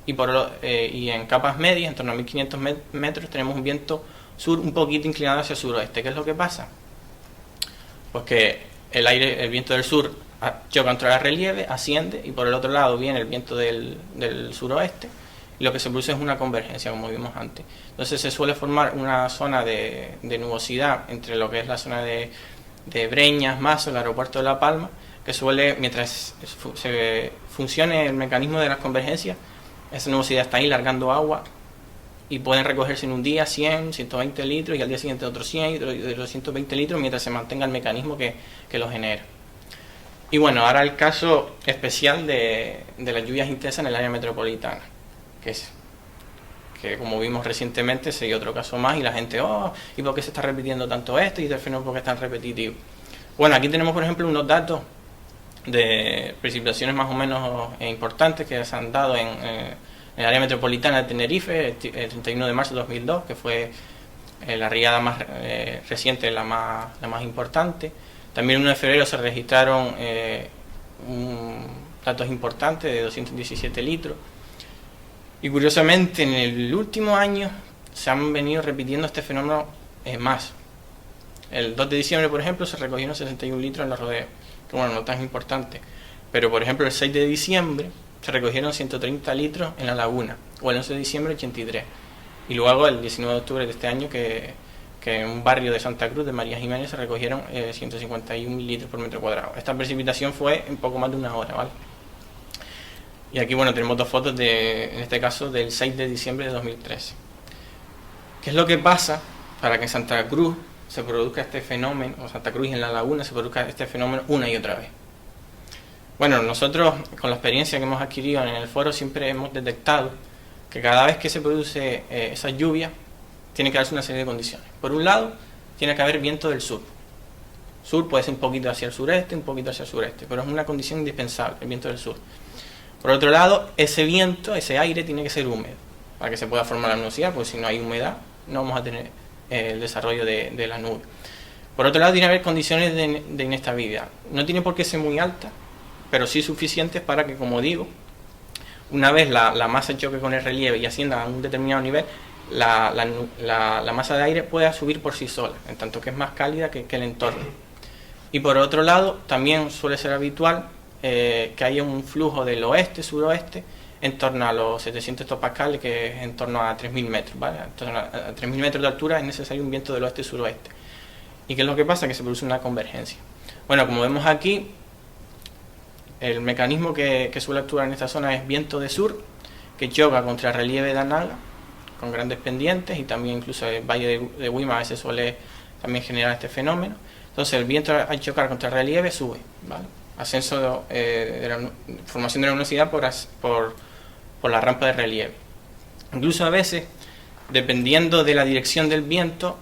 y en capas medias, en torno a 1500 metros, tenemos un viento sur un poquito inclinado hacia el suroeste. ¿Qué es lo que pasa? Pues que el viento del sur choca contra el relieve, asciende, y por el otro lado viene el viento del suroeste, y lo que se produce es una convergencia, como vimos antes. Entonces se suele formar una zona de nubosidad entre lo que es la zona de Breñas, Mazo, el aeropuerto de La Palma, que suele, mientras se funcione el mecanismo de las convergencias, esa nubosidad está ahí largando agua y pueden recogerse en un día 100, 120 litros y al día siguiente otros 100 y otros 120 litros mientras se mantenga el mecanismo que lo genera. Y bueno, ahora el caso especial de las lluvias intensas en el área metropolitana, que es que como vimos recientemente se dio otro caso más y la gente, ¿y por qué se está repitiendo tanto esto? Y el fenómeno, ¿por qué es tan repetitivo? Bueno, aquí tenemos por ejemplo unos datos de precipitaciones más o menos importantes que se han dado en el área metropolitana de Tenerife el 31 de marzo de 2002, que fue la riada más reciente, la más importante. También el 1 de febrero se registraron datos importantes de 217 litros. Y curiosamente en el último año se han venido repitiendo este fenómeno más. El 2 de diciembre, por ejemplo, se recogieron 61 litros en los rodeos, que bueno, no tan importante. Pero por ejemplo el 6 de diciembre se recogieron 130 litros en la laguna, o el 11 de diciembre 83. Y luego el 19 de octubre de este año que en un barrio de Santa Cruz de María Jiménez se recogieron 151 litros por metro cuadrado. Esta precipitación fue en poco más de una hora, ¿vale? Y aquí bueno, tenemos dos fotos en este caso del 6 de diciembre de 2013. ¿Qué es lo que pasa para que en Santa Cruz se produzca este fenómeno, o Santa Cruz y en la laguna se produzca este fenómeno una y otra vez? Bueno, nosotros con la experiencia que hemos adquirido en el foro siempre hemos detectado que cada vez que se produce esa lluvia tiene que darse una serie de condiciones. Por un lado, tiene que haber viento del sur. Sur puede ser un poquito hacia el sureste, un poquito hacia el sureste, pero es una condición indispensable, el viento del sur. Por otro lado, ese viento, ese aire tiene que ser húmedo para que se pueda formar la nubosidad, porque si no hay humedad no vamos a tener el desarrollo de la nube. Por otro lado, tiene que haber condiciones de inestabilidad. No tiene por qué ser muy alta, pero sí suficientes para que, como digo, una vez la masa choque con el relieve y ascienda a un determinado nivel, la masa de aire pueda subir por sí sola, en tanto que es más cálida que el entorno. Y por otro lado, también suele ser habitual que haya un flujo del oeste-suroeste en torno a los 700 hectopascales, que es en torno a 3.000 metros, ¿vale? Entonces, a 3.000 metros de altura es necesario un viento del oeste-suroeste. ¿Y qué es lo que pasa? Que se produce una convergencia. Bueno, como vemos aquí, el mecanismo que suele actuar en esta zona es viento de sur, que choca contra el relieve de Anaga, con grandes pendientes, y también incluso el valle de Huima a veces suele también generar este fenómeno. Entonces el viento al chocar contra el relieve sube, ¿vale? Ascenso de la formación de la nubosidad por la rampa de relieve. Incluso a veces, dependiendo de la dirección del viento,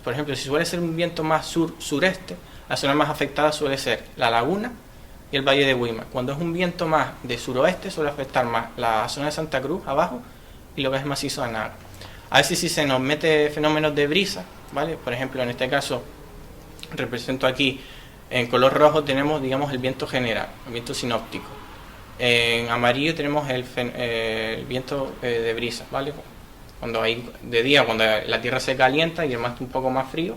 por ejemplo, si suele ser un viento más sur-sureste, la zona más afectada suele ser la laguna y el valle de Huima. Cuando es un viento más de suroeste, suele afectar más la zona de Santa Cruz abajo y lo que es el macizo de Anaga. A veces si se nos mete fenómenos de brisa, ¿vale? Por ejemplo, en este caso represento aquí en color rojo tenemos, digamos, el viento general, el viento sinóptico. En amarillo tenemos el viento de brisa, ¿vale? Cuando hay de día, cuando la tierra se calienta y el mar está un poco más frío,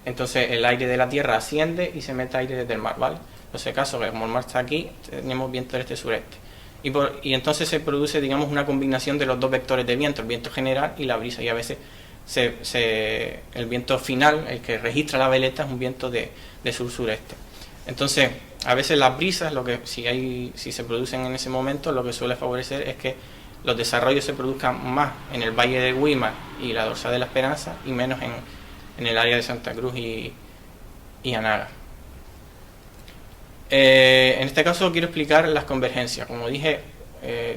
entonces el aire de la tierra asciende y se mete aire desde el mar, ¿vale? En ese caso, como el mar está aquí, tenemos viento del este-sureste. Y entonces se produce, digamos, una combinación de los dos vectores de viento, el viento general y la brisa, y a veces el viento final, el que registra la veleta, es un viento de sur-sureste. Entonces, a veces las brisas, si se producen en ese momento, lo que suele favorecer es que los desarrollos se produzcan más en el valle de Huima y la dorsal de la Esperanza y menos en el área de Santa Cruz y Anaga. En este caso quiero explicar las convergencias. Como dije,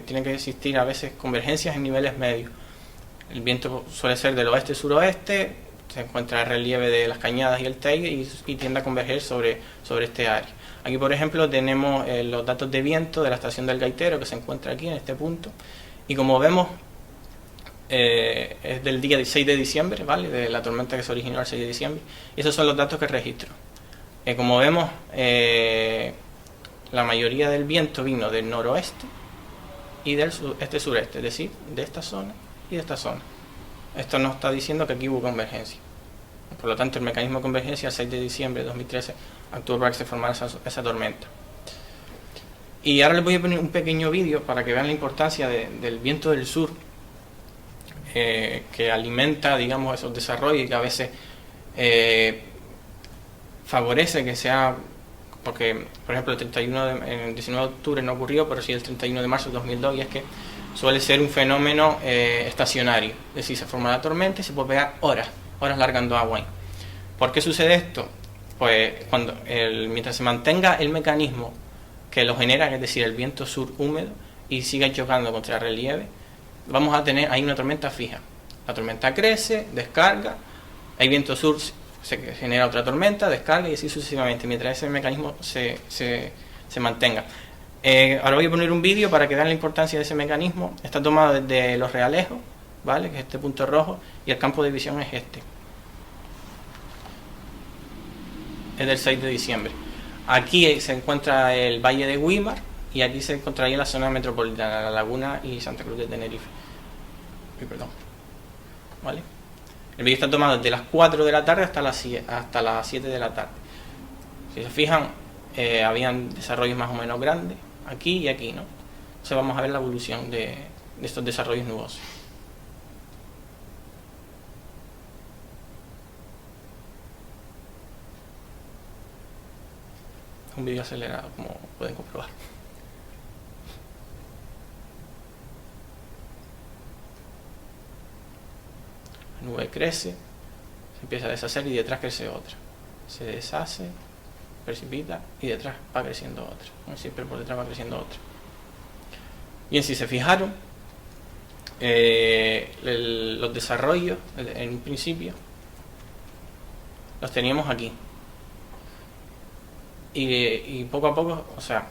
tienen que existir a veces convergencias en niveles medios. El viento suele ser del oeste-suroeste, se encuentra el relieve de las Cañadas y el Teide y tiende a converger sobre este área. Aquí, por ejemplo, tenemos los datos de viento de la estación del Gaitero, que se encuentra aquí en este punto. Y como vemos, es del día 6 de diciembre, ¿vale? De la tormenta que se originó el 6 de diciembre. Y esos son los datos que registro. Como vemos, la mayoría del viento vino del noroeste y del este-sureste, es decir, de esta zona y de esta zona. Esto nos está diciendo que aquí hubo convergencia. Por lo tanto, el mecanismo de convergencia el 6 de diciembre de 2013 actuó para que se formara esa tormenta. Y ahora les voy a poner un pequeño vídeo para que vean la importancia del viento del sur, que alimenta, digamos, esos desarrollos y que a veces favorece que sea, porque por ejemplo el 19 de octubre no ocurrió, pero sí el 31 de marzo de 2002, y es que suele ser un fenómeno estacionario, es decir, se forma la tormenta y se puede pegar horas largando agua ahí. ¿Por qué sucede esto? Pues mientras se mantenga el mecanismo que lo genera, es decir, el viento sur húmedo, y siga chocando contra el relieve, vamos a tener ahí una tormenta fija. La tormenta crece, descarga, hay viento sur, se genera otra tormenta, descarga y así sucesivamente, mientras ese mecanismo se mantenga. Ahora voy a poner un vídeo para que vean la importancia de ese mecanismo. Está tomado desde Los Realejos, ¿vale?, que es este punto rojo, y el campo de visión es este. Es del 6 de diciembre. Aquí se encuentra el Valle de Güímar y aquí se encontraría la zona metropolitana, La Laguna y Santa Cruz de Tenerife. Perdón. ¿Vale? El vídeo está tomado desde las 4 de la tarde hasta las 7 de la tarde. Si se fijan, habían desarrollos más o menos grandes aquí y aquí, ¿no? Entonces vamos a ver la evolución de estos desarrollos nubosos. Es un vídeo acelerado, como pueden comprobar. La nube crece, se empieza a deshacer y detrás crece otra. Se deshace, precipita y detrás va creciendo otra. Como siempre por detrás va creciendo otra. Bien, si se fijaron, los desarrollos en un principio los teníamos aquí. Y poco a poco, o sea,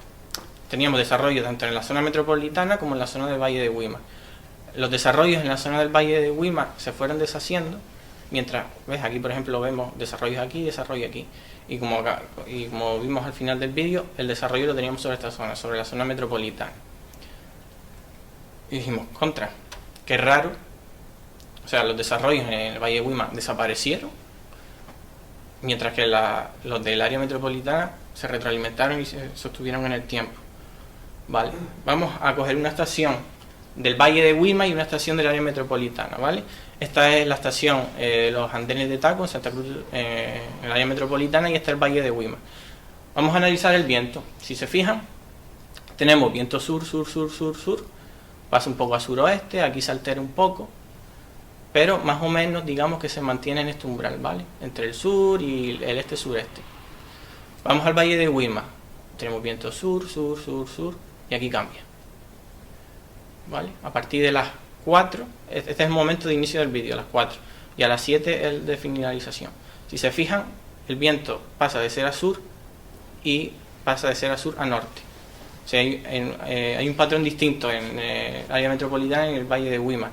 teníamos desarrollo tanto en la zona metropolitana como en la zona del Valle de Güímar. Los desarrollos en la zona del Valle de Güímar se fueron deshaciendo, mientras, ves, aquí por ejemplo vemos desarrollos aquí y desarrollo aquí. Y como vimos al final del vídeo, el desarrollo lo teníamos sobre esta zona, sobre la zona metropolitana. Y dijimos, contra, qué raro. O sea, los desarrollos en el Valle de Güímar desaparecieron, mientras que los del área metropolitana se retroalimentaron y se sostuvieron en el tiempo. Vale, vamos a coger una estación del Valle de Güímar y una estación del área metropolitana, ¿vale? Esta es la estación, los andenes de Taco en Santa Cruz, en el área metropolitana, y este es el Valle de Güímar. Vamos a analizar el viento. Si se fijan, tenemos viento sur, sur, sur, sur, sur, pasa un poco a suroeste, aquí se altera un poco, pero más o menos digamos que se mantiene en este umbral, ¿vale?, entre el sur y el este-sureste. Vamos al Valle de Güímar, tenemos viento sur, sur, sur, sur, y aquí cambia, ¿vale? A partir de las 4, este es el momento de inicio del vídeo, a las 4, y a las 7 el de finalización. Si se fijan, el viento pasa de ser a sur y pasa de ser a sur a norte. O sea, hay un patrón distinto en el área metropolitana y en el Valle de Güímar.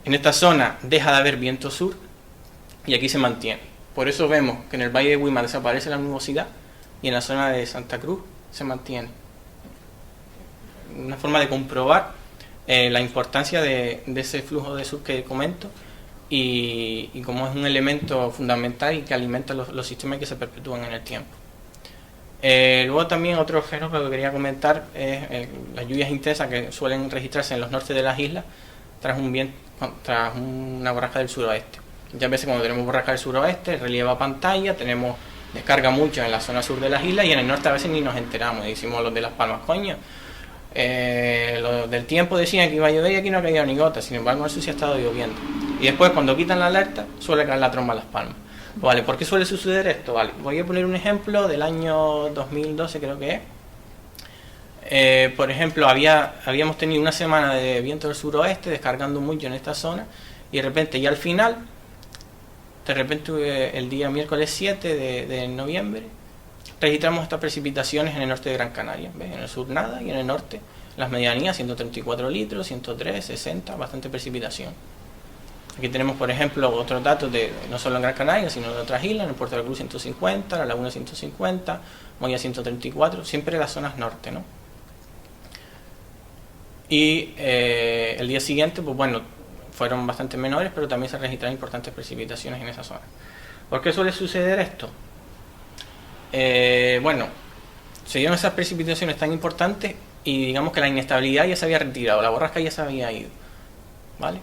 En esta zona deja de haber viento sur y aquí se mantiene. Por eso vemos que en el Valle de Güímar desaparece la nubosidad y en la zona de Santa Cruz se mantiene. Una forma de comprobar la importancia de ese flujo de sur que comento y cómo es un elemento fundamental y que alimenta los sistemas que se perpetúan en el tiempo. Luego también otro fenómeno que quería comentar es las lluvias intensas que suelen registrarse en los nortes de las islas tras una borrasca del suroeste. Ya veces cuando tenemos borrasca del suroeste, relieva pantalla, tenemos descarga mucho en la zona sur de las islas y en el norte a veces ni nos enteramos. Decimos los de Las Palmas, coño, los del tiempo decían que iba a llover y aquí no ha caído ni gota, sin embargo eso sí ha estado lloviendo. Y después cuando quitan la alerta suele caer la tromba a Las Palmas. Vale, ¿por qué suele suceder esto? Vale, voy a poner un ejemplo del año 2012 creo que es. Por ejemplo, habíamos tenido una semana de viento del suroeste descargando mucho en esta zona y de repente ya al final, el día miércoles 7 de noviembre, registramos estas precipitaciones en el norte de Gran Canaria. ¿Ves? En el sur nada y en el norte las medianías 134 litros, 103, 60, bastante precipitación. Aquí tenemos, por ejemplo, otros datos no solo en Gran Canaria, sino de otras islas, en el Puerto de la Cruz 150, La Laguna 150, Moya 134, siempre en las zonas norte, ¿no? Y el día siguiente, pues bueno, fueron bastante menores, pero también se registraron importantes precipitaciones en esa zona. ¿Por qué suele suceder esto? Bueno, se dieron esas precipitaciones tan importantes y digamos que la inestabilidad ya se había retirado, la borrasca ya se había ido, ¿vale?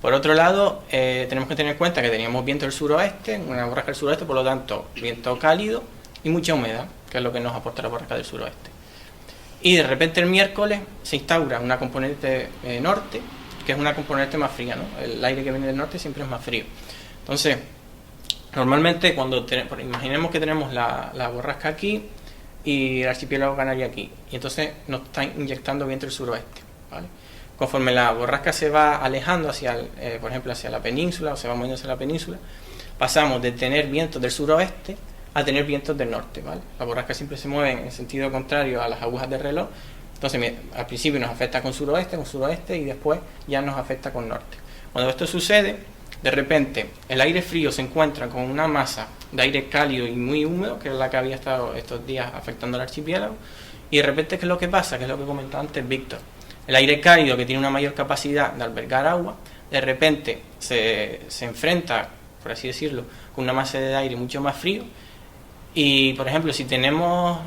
Por otro lado, tenemos que tener en cuenta que teníamos viento del suroeste, una borrasca del suroeste, por lo tanto, viento cálido y mucha humedad, que es lo que nos aporta la borrasca del suroeste. Y de repente el miércoles se instaura una componente norte, que es una componente más fría, ¿no? El aire que viene del norte siempre es más frío. Entonces, normalmente imaginemos que tenemos la borrasca aquí y el archipiélago canario aquí, y entonces nos está inyectando viento del suroeste, ¿vale? conforme la borrasca se va alejando hacia, por ejemplo, hacia la península, o se va moviendo hacia la península, pasamos de tener vientos del suroeste a tener vientos del norte, ¿vale? La borrasca siempre se mueve en sentido contrario a las agujas del reloj, entonces al principio nos afecta con suroeste y después ya nos afecta con norte. Cuando esto sucede, de repente el aire frío se encuentra con una masa de aire cálido y muy húmedo, que es la que había estado estos días afectando al archipiélago, y de repente, ¿qué es lo que pasa? Que es lo que comentó antes Víctor. El aire cálido, que tiene una mayor capacidad de albergar agua, de repente se enfrenta, por así decirlo, con una masa de aire mucho más frío. Y, por ejemplo, si tenemos,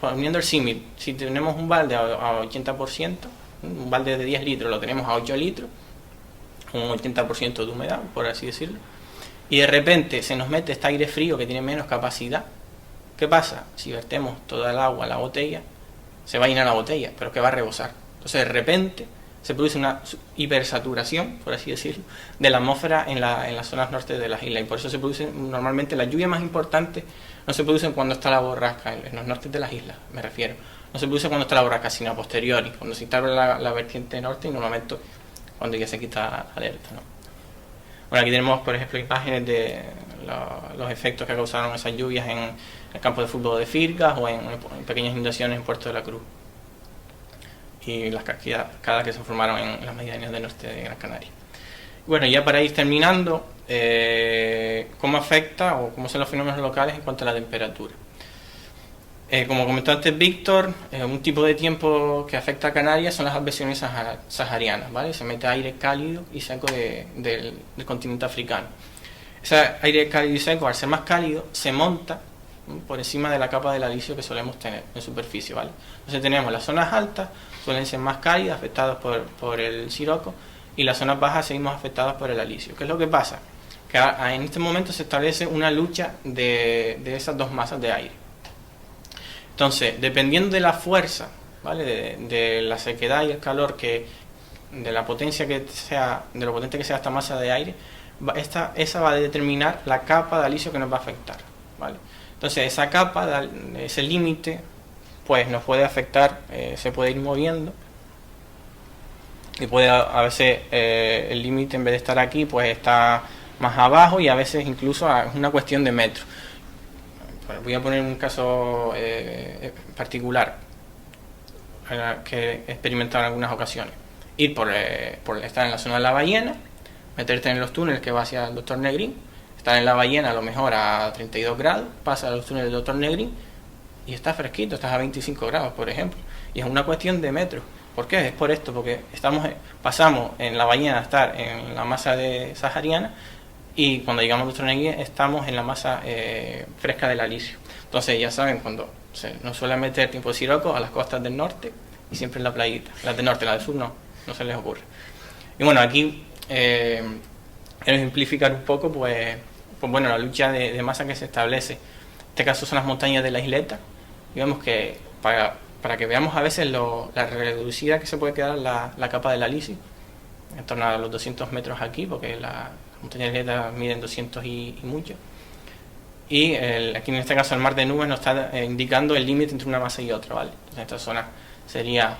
poniendo el símil, si tenemos un balde a 80%, un balde de 10 litros lo tenemos a 8 litros, un 80% de humedad, por así decirlo, y de repente se nos mete este aire frío que tiene menos capacidad, ¿qué pasa? Si vertemos toda el agua a la botella, se va a llenar la botella, pero que va a rebosar. Entonces, de repente, se produce una hipersaturación, por así decirlo, de la atmósfera en las zonas norte de las islas, y por eso se producen normalmente las lluvias más importantes. No se producen cuando está la borrasca, en los nortes de las islas, me refiero. No se produce cuando está la borrasca, sino a posteriori, cuando se instala la vertiente norte y normalmente cuando ya se quita la alerta, ¿no? Bueno, aquí tenemos, por ejemplo, imágenes de los efectos que causaron esas lluvias en el campo de fútbol de Firgas o en pequeñas inundaciones en Puerto de la Cruz. Y las cascadas que se formaron en las medianías del norte de Gran Canaria. Bueno, ya para ir terminando, ¿cómo afecta o cómo son los fenómenos locales en cuanto a la temperatura? Como comentó antes Víctor, un tipo de tiempo que afecta a Canarias son las advesiones saharianas, ¿vale? Se mete aire cálido y seco del continente africano. Ese aire cálido y seco, al ser más cálido, se monta por encima de la capa del alisio que solemos tener en superficie, ¿vale? Entonces tenemos las zonas altas, suelen ser más cálidas, afectadas por el siroco, y las zonas bajas seguimos afectadas por el alisio. ¿Qué es lo que pasa? Que en este momento se establece una lucha de esas dos masas de aire. Entonces, dependiendo de la fuerza, ¿vale? de la sequedad y el calor, de la potencia que sea, de lo potente que sea esta masa de aire, esa va a determinar la capa de alisio que nos va a afectar, ¿vale? Entonces, esa capa, ese límite, pues nos puede afectar, se puede ir moviendo, y puede a veces el límite, en vez de estar aquí, pues está más abajo, y a veces incluso es una cuestión de metros. Voy a poner un caso particular que he experimentado en algunas ocasiones. Ir por estar en la zona de la Ballena, meterte en los túneles que va hacia el Dr. Negrín, estar en la Ballena a lo mejor a 32 grados, pasa a los túneles del Dr. Negrín y está fresquito, estás a 25 grados, por ejemplo. Y es una cuestión de metros. ¿Por qué? Es por esto, porque pasamos en la Ballena a estar en la masa sahariana, y cuando llegamos a Dr. Negrín estamos en la masa fresca del alisio. Entonces ya saben, cuando nos suele meter tiempo de siroco a las costas del norte y siempre en la playita. Las del norte, las del sur no se les ocurre. Y bueno, aquí quiero ejemplificar un poco pues bueno, la lucha de masa que se establece. En este caso son las montañas de la isleta. Y vemos que para que veamos a veces la reducida que se puede quedar la capa del alisio, en torno a los 200 metros aquí, porque la montaña de isleta miden 200 y mucho. Y aquí en este caso el mar de nubes nos está indicando el límite entre una masa y otra, ¿vale? Entonces esta zona sería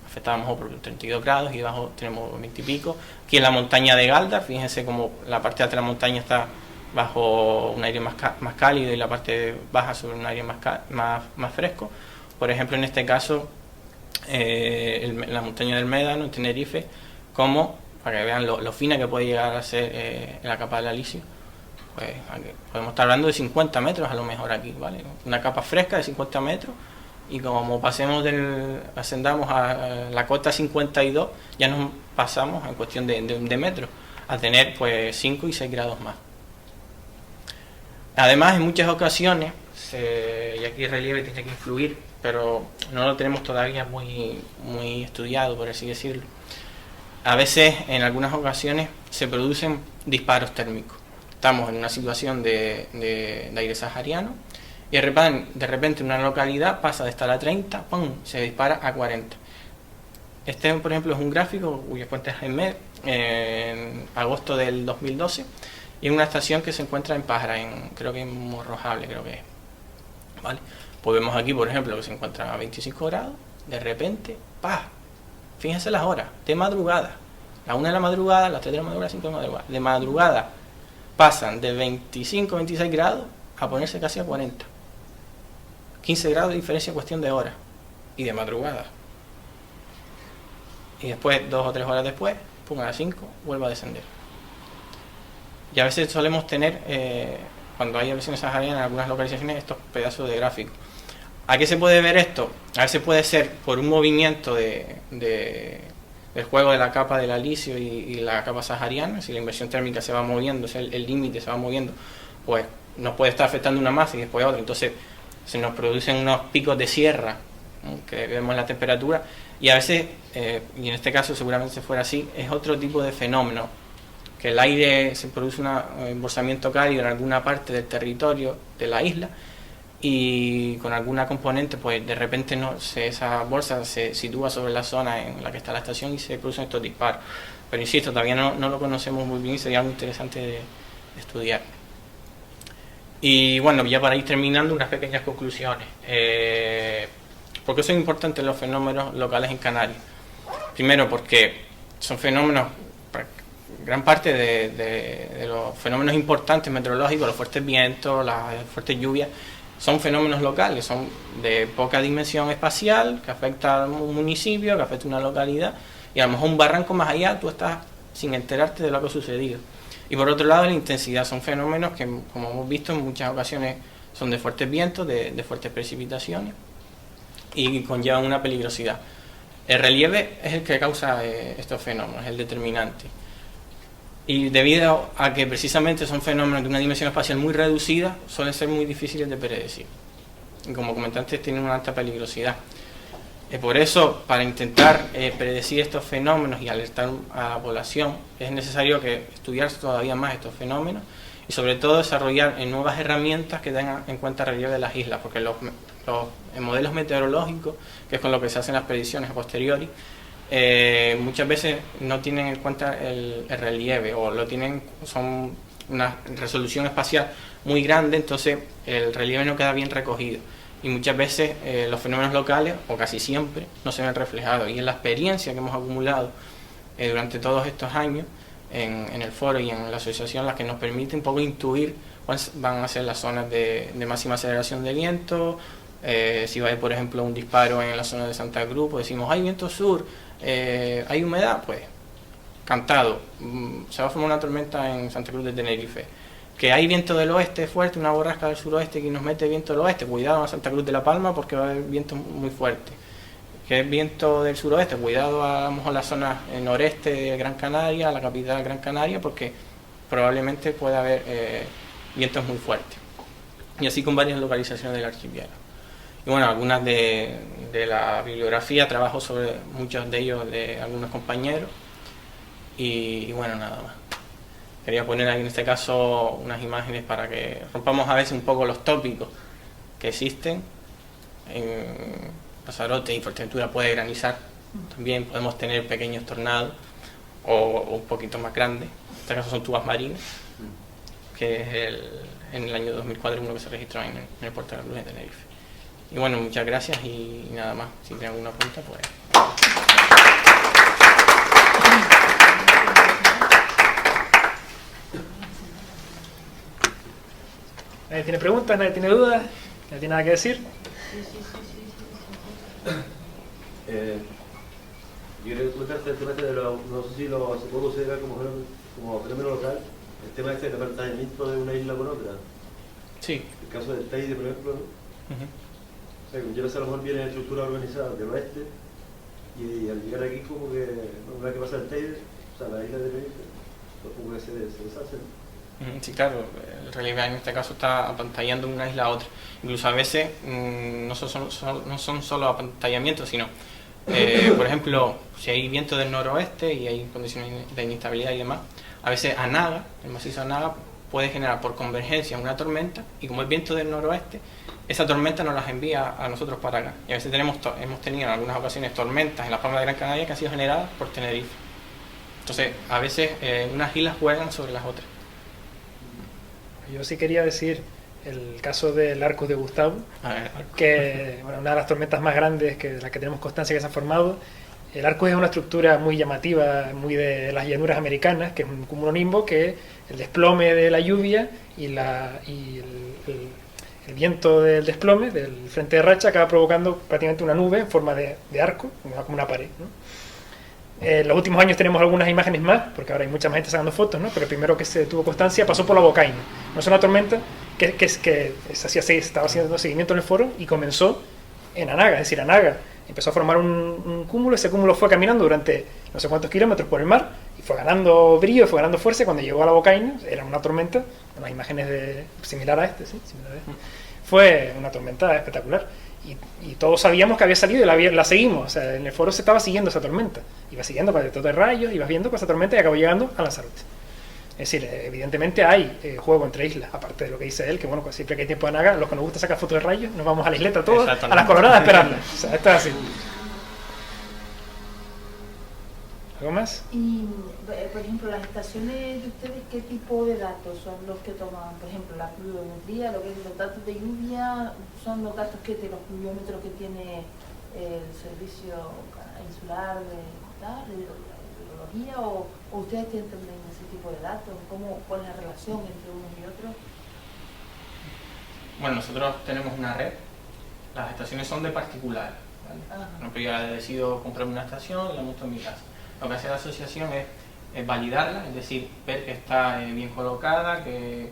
afectada a lo mejor por 32 grados y abajo tenemos 20 y pico. Aquí en la montaña de Galdar, fíjense como la parte alta de la montaña está bajo un aire más cálido y la parte baja sobre un aire más fresco. Por ejemplo, en este caso, la montaña del Médano, en Tenerife, como para que vean lo fina que puede llegar a ser la capa del alisio, pues podemos estar hablando de 50 metros a lo mejor aquí, ¿vale? Una capa fresca de 50 metros, y como ascendamos a la cota 52, ya nos pasamos en cuestión de metros a tener pues 5 y 6 grados más. Además, en muchas ocasiones, y aquí el relieve tiene que influir, pero no lo tenemos todavía muy estudiado, por así decirlo. A veces, en algunas ocasiones, se producen disparos térmicos. Estamos en una situación de aire sahariano y de repente en una localidad pasa de estar a 30, ¡pum!, se dispara a 40. Este, por ejemplo, es un gráfico cuya fuente es Jaime, en agosto del 2012, y en una estación que se encuentra en Pájara, creo que en Morrojable, creo que es. ¿Vale? Pues vemos aquí, por ejemplo, que se encuentra a 25 grados, de repente, ¡pah!, fíjense las horas, de madrugada, la 1 de la madrugada, las 3 de la madrugada, 5 de la madrugada, de madrugada pasan de 25, 26 grados a ponerse casi a 40. 15 grados de diferencia en cuestión de horas, y de madrugada. Y después, 2 o 3 horas después, pum, a las 5, vuelve a descender. Y a veces solemos tener, cuando hay erupciones saharianas en algunas localizaciones, estos pedazos de gráfico. ¿A qué se puede ver esto? A veces puede ser por un movimiento del juego de la capa del alisio y la capa sahariana. Si la inversión térmica se va moviendo, o sea, el límite se va moviendo, pues nos puede estar afectando una masa y después a otra. Entonces se nos producen unos picos de sierra, ¿no?, que vemos la temperatura, y a veces, y en este caso seguramente si fuera así, es otro tipo de fenómeno, que el aire se produce un embolsamiento cálido en alguna parte del territorio de la isla, y con alguna componente pues de repente esa bolsa se sitúa sobre la zona en la que está la estación y se producen estos disparos. Pero insisto, todavía no lo conocemos muy bien y sería algo interesante de estudiar. Y bueno, ya para ir terminando, unas pequeñas conclusiones. ¿Por qué son importantes los fenómenos locales en Canarias? Primero, porque son fenómenos, gran parte de los fenómenos importantes meteorológicos, los fuertes vientos, las fuertes lluvias, son fenómenos locales, son de poca dimensión espacial, que afecta a un municipio, que afecta a una localidad, y a lo mejor un barranco más allá tú estás sin enterarte de lo que ha sucedido. Y por otro lado, la intensidad, son fenómenos que, como hemos visto en muchas ocasiones, son de fuertes vientos, de fuertes precipitaciones, y conllevan una peligrosidad. El relieve es el que causa estos fenómenos, es el determinante. Y debido a que precisamente son fenómenos de una dimensión espacial muy reducida, suelen ser muy difíciles de predecir. Y como comenté antes, tienen una alta peligrosidad. Por eso, para intentar predecir estos fenómenos y alertar a la población, es necesario estudiar todavía más estos fenómenos y sobre todo desarrollar nuevas herramientas que tengan en cuenta el relieve de las islas, porque los modelos meteorológicos, que es con lo que se hacen las predicciones a posteriori, muchas veces no tienen en cuenta el relieve, o son una resolución espacial muy grande, entonces el relieve no queda bien recogido y muchas veces los fenómenos locales, o casi siempre, no se ven reflejados. Y en la experiencia que hemos acumulado durante todos estos años en el foro y en la asociación, las que nos permite un poco intuir cuáles van a ser las zonas de máxima aceleración de viento. Si va a haber, por ejemplo, un disparo en la zona de Santa Cruz, pues decimos, hay viento sur, hay humedad, pues cantado, se va a formar una tormenta en Santa Cruz de Tenerife. Que hay viento del oeste fuerte, una borrasca del suroeste que nos mete viento del oeste, cuidado a Santa Cruz de la Palma porque va a haber viento muy fuerte. Que es viento del suroeste, cuidado a lo mejor la zona noreste de Gran Canaria, la capital de Gran Canaria, porque probablemente puede haber vientos muy fuertes. Y así con varias localizaciones del archipiélago. Y bueno, algunas de la bibliografía, trabajo sobre muchos de ellos de algunos compañeros. Y bueno, nada más. Quería poner ahí en este caso unas imágenes para que rompamos a veces un poco los tópicos que existen. En Lanzarote y Fuerteventura puede granizar, también podemos tener pequeños tornados o un poquito más grandes. En este caso son tubas marinas, que es en el año 2004 uno que se registró en el puerto de la Cruz de Tenerife. Y bueno, muchas gracias y nada más. Si tienen alguna pregunta, pues... ¿Nadie tiene preguntas? ¿Nadie tiene dudas? ¿Nadie tiene nada que decir? Yo quería comentarte el tema este de no sé si se puede considerar como fenómeno local, el tema este del apartamiento de una isla con otra. Sí. El caso del Teide, por ejemplo, ¿no? O sea, yo a lo mejor viene estructura organizada del oeste y al llegar aquí como que una vez que pasa el Teide, o sea, la isla de Tenerife, pues como que se deshace, ¿no? Sí, claro, el relieve en este caso está apantallando una isla a otra. Incluso a veces no son solo apantallamientos, sino, por ejemplo, si hay viento del noroeste y hay condiciones de inestabilidad y demás, a veces Anaga, el macizo Anaga, puede generar por convergencia una tormenta, y como es viento del noroeste, esa tormenta nos las envía a nosotros para acá. Y a veces hemos tenido en algunas ocasiones tormentas en la Palma de Gran Canaria que han sido generadas por Tenerife. Entonces, a veces unas islas juegan sobre las otras. Yo sí quería decir el caso del Arcos de Gustavo, que bueno, una de las tormentas más grandes de las que tenemos constancia que se ha formado, El arco es una estructura muy llamativa, muy de las llanuras americanas, que es un cumulonimbo que el desplome de la lluvia y el viento del desplome, del frente de racha, acaba provocando prácticamente una nube en forma de arco, como una pared, ¿no? En los últimos años tenemos algunas imágenes más, porque ahora hay mucha más gente sacando fotos, ¿no? Pero el primero que se tuvo constancia pasó por la Bocaina. No es una tormenta que estaba haciendo seguimiento en el foro y comenzó en Anaga, es decir, Anaga empezó a formar un cúmulo, ese cúmulo fue caminando durante no sé cuántos kilómetros por el mar y fue ganando brillo, fue ganando fuerza y cuando llegó a la Bocaina, era una tormenta, unas imágenes similar a este, ¿sí? Similar a este. Fue una tormenta espectacular y todos sabíamos que había salido y la seguimos, o sea, en el foro se estaba siguiendo esa tormenta, iba siguiendo con el detector de rayos, ibas viendo con esa tormenta y acabó llegando a Lanzarote. Es decir, evidentemente hay juego entre islas, aparte de lo que dice él, que bueno, siempre que hay tiempo de Anaga, los que nos gusta sacar fotos de rayos, nos vamos a la isleta todos, a las coloradas a esperarlas. O sea, esto es así. ¿Algo más? Y, por ejemplo, las estaciones de ustedes, ¿qué tipo de datos son los que toman? Por ejemplo, la pluviometría, lo que es los datos de lluvia, son los datos que de los pluviómetros que tiene el servicio insular de hidrología, o ustedes tienen también ese tipo de datos. ¿Cuál es la relación entre unos y otros? Bueno, nosotros tenemos una red, las estaciones son de particular, ¿vale? No, pero yo decido comprarme una estación y la monto en mi casa. Lo que hace la asociación es validarla, es decir, ver que está bien colocada, que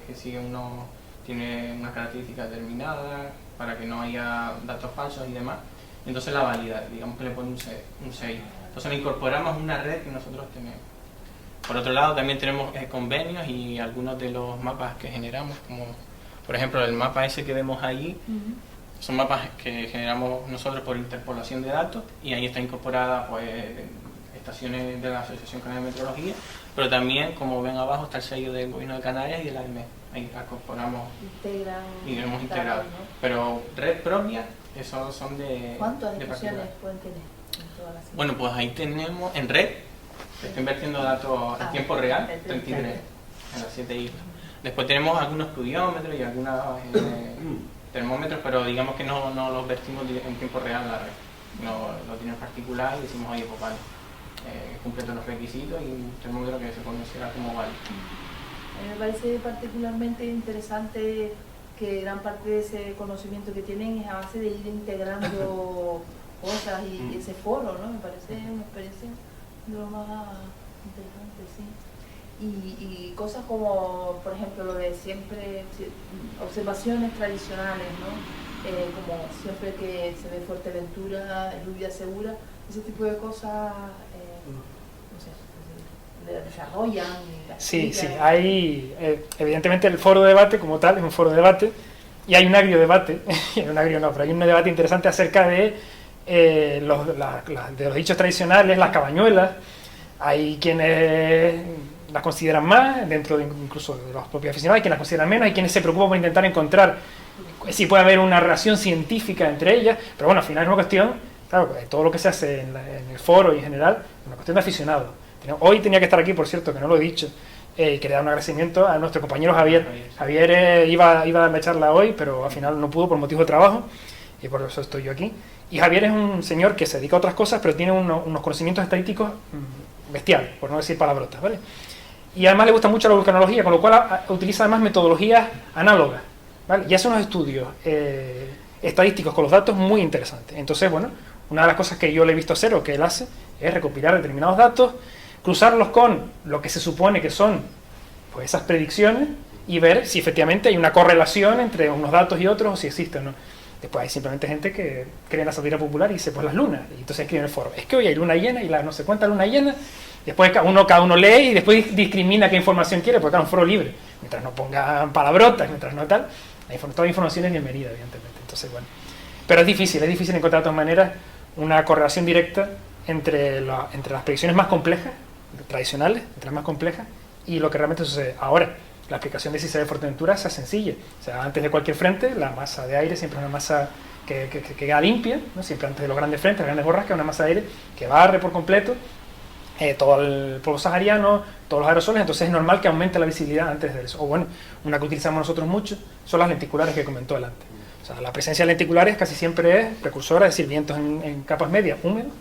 tiene una característica determinada para que no haya datos falsos y demás. Entonces la valida, digamos que le pone un sello. Entonces le incorporamos una red que nosotros tenemos. Por otro lado, también tenemos convenios y algunos de los mapas que generamos, como por ejemplo el mapa ese que vemos allí, son mapas que generamos nosotros por interpolación de datos y ahí está incorporada pues estaciones de la Asociación Canaria de Meteorología, pero también, como ven abajo, está el sello del Gobierno de Canarias y de la AEMET. Ahí la incorporamos y lo hemos integrado. ¿No? Pero red propia, esos son de... ¿Cuántas estaciones pueden tener en todas las islas? Bueno, pues ahí tenemos en red, se está invirtiendo datos en tiempo real, 33 en las 7 islas. Después tenemos algunos pluviómetros y algunos termómetros, pero digamos que no los vertimos en tiempo real en la red. No lo tiene en particular y decimos, oye, pues vale, cumple todos los requisitos y un termómetro que se considera como válido. Me parece particularmente interesante que gran parte de ese conocimiento que tienen es a base de ir integrando cosas y ese foro, ¿no? Me parece una experiencia de lo más interesante, sí. Y cosas como, por ejemplo, lo de siempre, observaciones tradicionales, ¿no? Como siempre que se ve Fuerteventura, lluvia segura, ese tipo de cosas, no sé, le desarrollan. Sí, hay, evidentemente el foro de debate como tal es un foro de debate y hay un agrio debate, pero hay un debate interesante acerca de los dichos tradicionales, las cabañuelas. Hay quienes las consideran más, dentro de incluso de los propios aficionados, hay quienes las consideran menos, hay quienes se preocupan por intentar encontrar si puede haber una relación científica entre ellas, pero bueno, al final es una cuestión, claro, todo lo que se hace en el foro y en general, es una cuestión de aficionados. Hoy tenía que estar aquí, por cierto, que no lo he dicho, quería dar un agradecimiento a nuestro compañero Javier. Javier iba a darme charla hoy, pero al final no pudo por motivo de trabajo, y por eso estoy yo aquí. Y Javier es un señor que se dedica a otras cosas, pero tiene unos conocimientos estadísticos bestiales, por no decir palabrotas, ¿vale? Y además le gusta mucho la vulcanología, con lo cual utiliza además metodologías análogas, ¿vale? Y hace unos estudios estadísticos con los datos muy interesantes. Entonces, bueno, una de las cosas que yo le he visto hacer o que él hace es recopilar determinados datos, cruzarlos con lo que se supone que son pues esas predicciones y ver si efectivamente hay una correlación entre unos datos y otros o si existe o no. Después hay simplemente gente que cree en la sátira popular y dice, pues las lunas, y entonces escribe en el foro, es que hoy hay luna llena y no se cuenta luna llena. Después cada uno lee y después discrimina qué información quiere, porque es un foro libre. Mientras no pongan palabrotas, mientras no tal, toda información es bienvenida, evidentemente. Entonces, bueno. Pero es difícil encontrar de todas maneras una correlación directa entre las predicciones más complejas, tradicionales, entre las más complejas, y lo que realmente sucede. Ahora, la aplicación de CICE de Fuerteventura es sencilla. O sea, antes de cualquier frente, la masa de aire siempre es una masa que queda limpia, ¿no? Siempre antes de los grandes frentes, las grandes borrascas, una masa de aire que barre por completo todo el polvo sahariano, todos los aerosoles, entonces es normal que aumente la visibilidad antes de eso. O bueno, una que utilizamos nosotros mucho son las lenticulares que comentó delante. O sea, la presencia de lenticulares casi siempre es precursora, es decir, vientos en capas medias húmedos,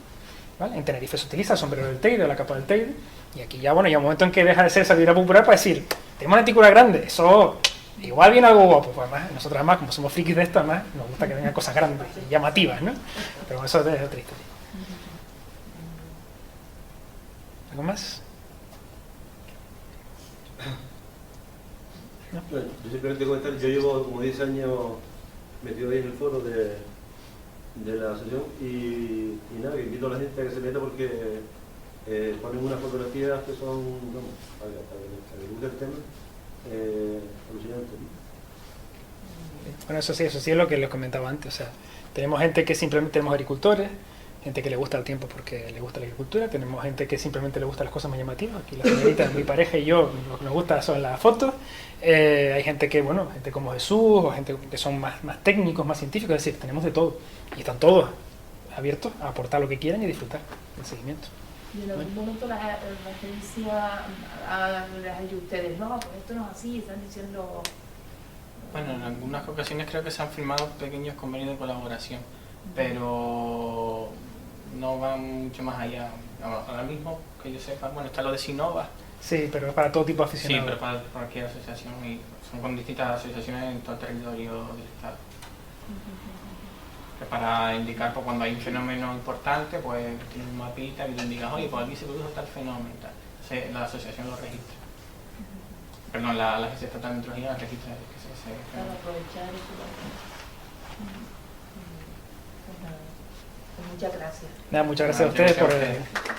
¿vale? En Tenerife se utiliza el sombrero del Teide, la capa del Teide, y aquí ya, bueno, llega un momento en que deja de ser sabiduría popular para decir, tenemos una antícula grande, eso igual viene algo guapo, pues además, nosotros además, como somos frikis de esto, además, nos gusta que vengan cosas grandes y llamativas, ¿no? Pero eso es otra historia. ¿Algo más? Bueno, yo simplemente comentar, yo llevo como 10 años metido ahí en el foro de la asociación y nada, que invito a la gente a que se meta porque ponen unas fotografías que son, vamos, para que guste el tema, alucinantes. Bueno, eso sí es lo que les comentaba antes, o sea, tenemos gente que simplemente, tenemos agricultores, gente que le gusta el tiempo porque le gusta la agricultura, tenemos gente que simplemente le gustan las cosas más llamativas, aquí la señorita, mi pareja y yo, lo que nos gusta son las fotos, hay gente que, bueno, gente como Jesús, o gente que son más técnicos, más científicos, es decir, tenemos de todo, y están todos abiertos a aportar lo que quieran y disfrutar del seguimiento. Y en algún momento la agencia les ha dicho a ustedes, no, pues esto no es así, están diciendo... Bueno, en algunas ocasiones creo que se han firmado pequeños convenios de colaboración, pero no van mucho más allá. Ahora mismo, que yo sepa, bueno, está lo de Sinova. Sí, pero es para todo tipo de Sí, aficionados. pero para cualquier asociación, y son con distintas asociaciones en todo el territorio del Estado. Que para indicar pues, cuando hay un fenómeno importante, pues tiene un mapita que te indica, oye, pues aquí se produce tal fenómeno y tal. Entonces, la asociación lo registra. Perdón, la Agencia Estatal de Meteorología registra que se hace. Para aprovechar eso. Pues nada, pues muchas gracias. Nada, muchas gracias a ustedes por Gracias a ustedes.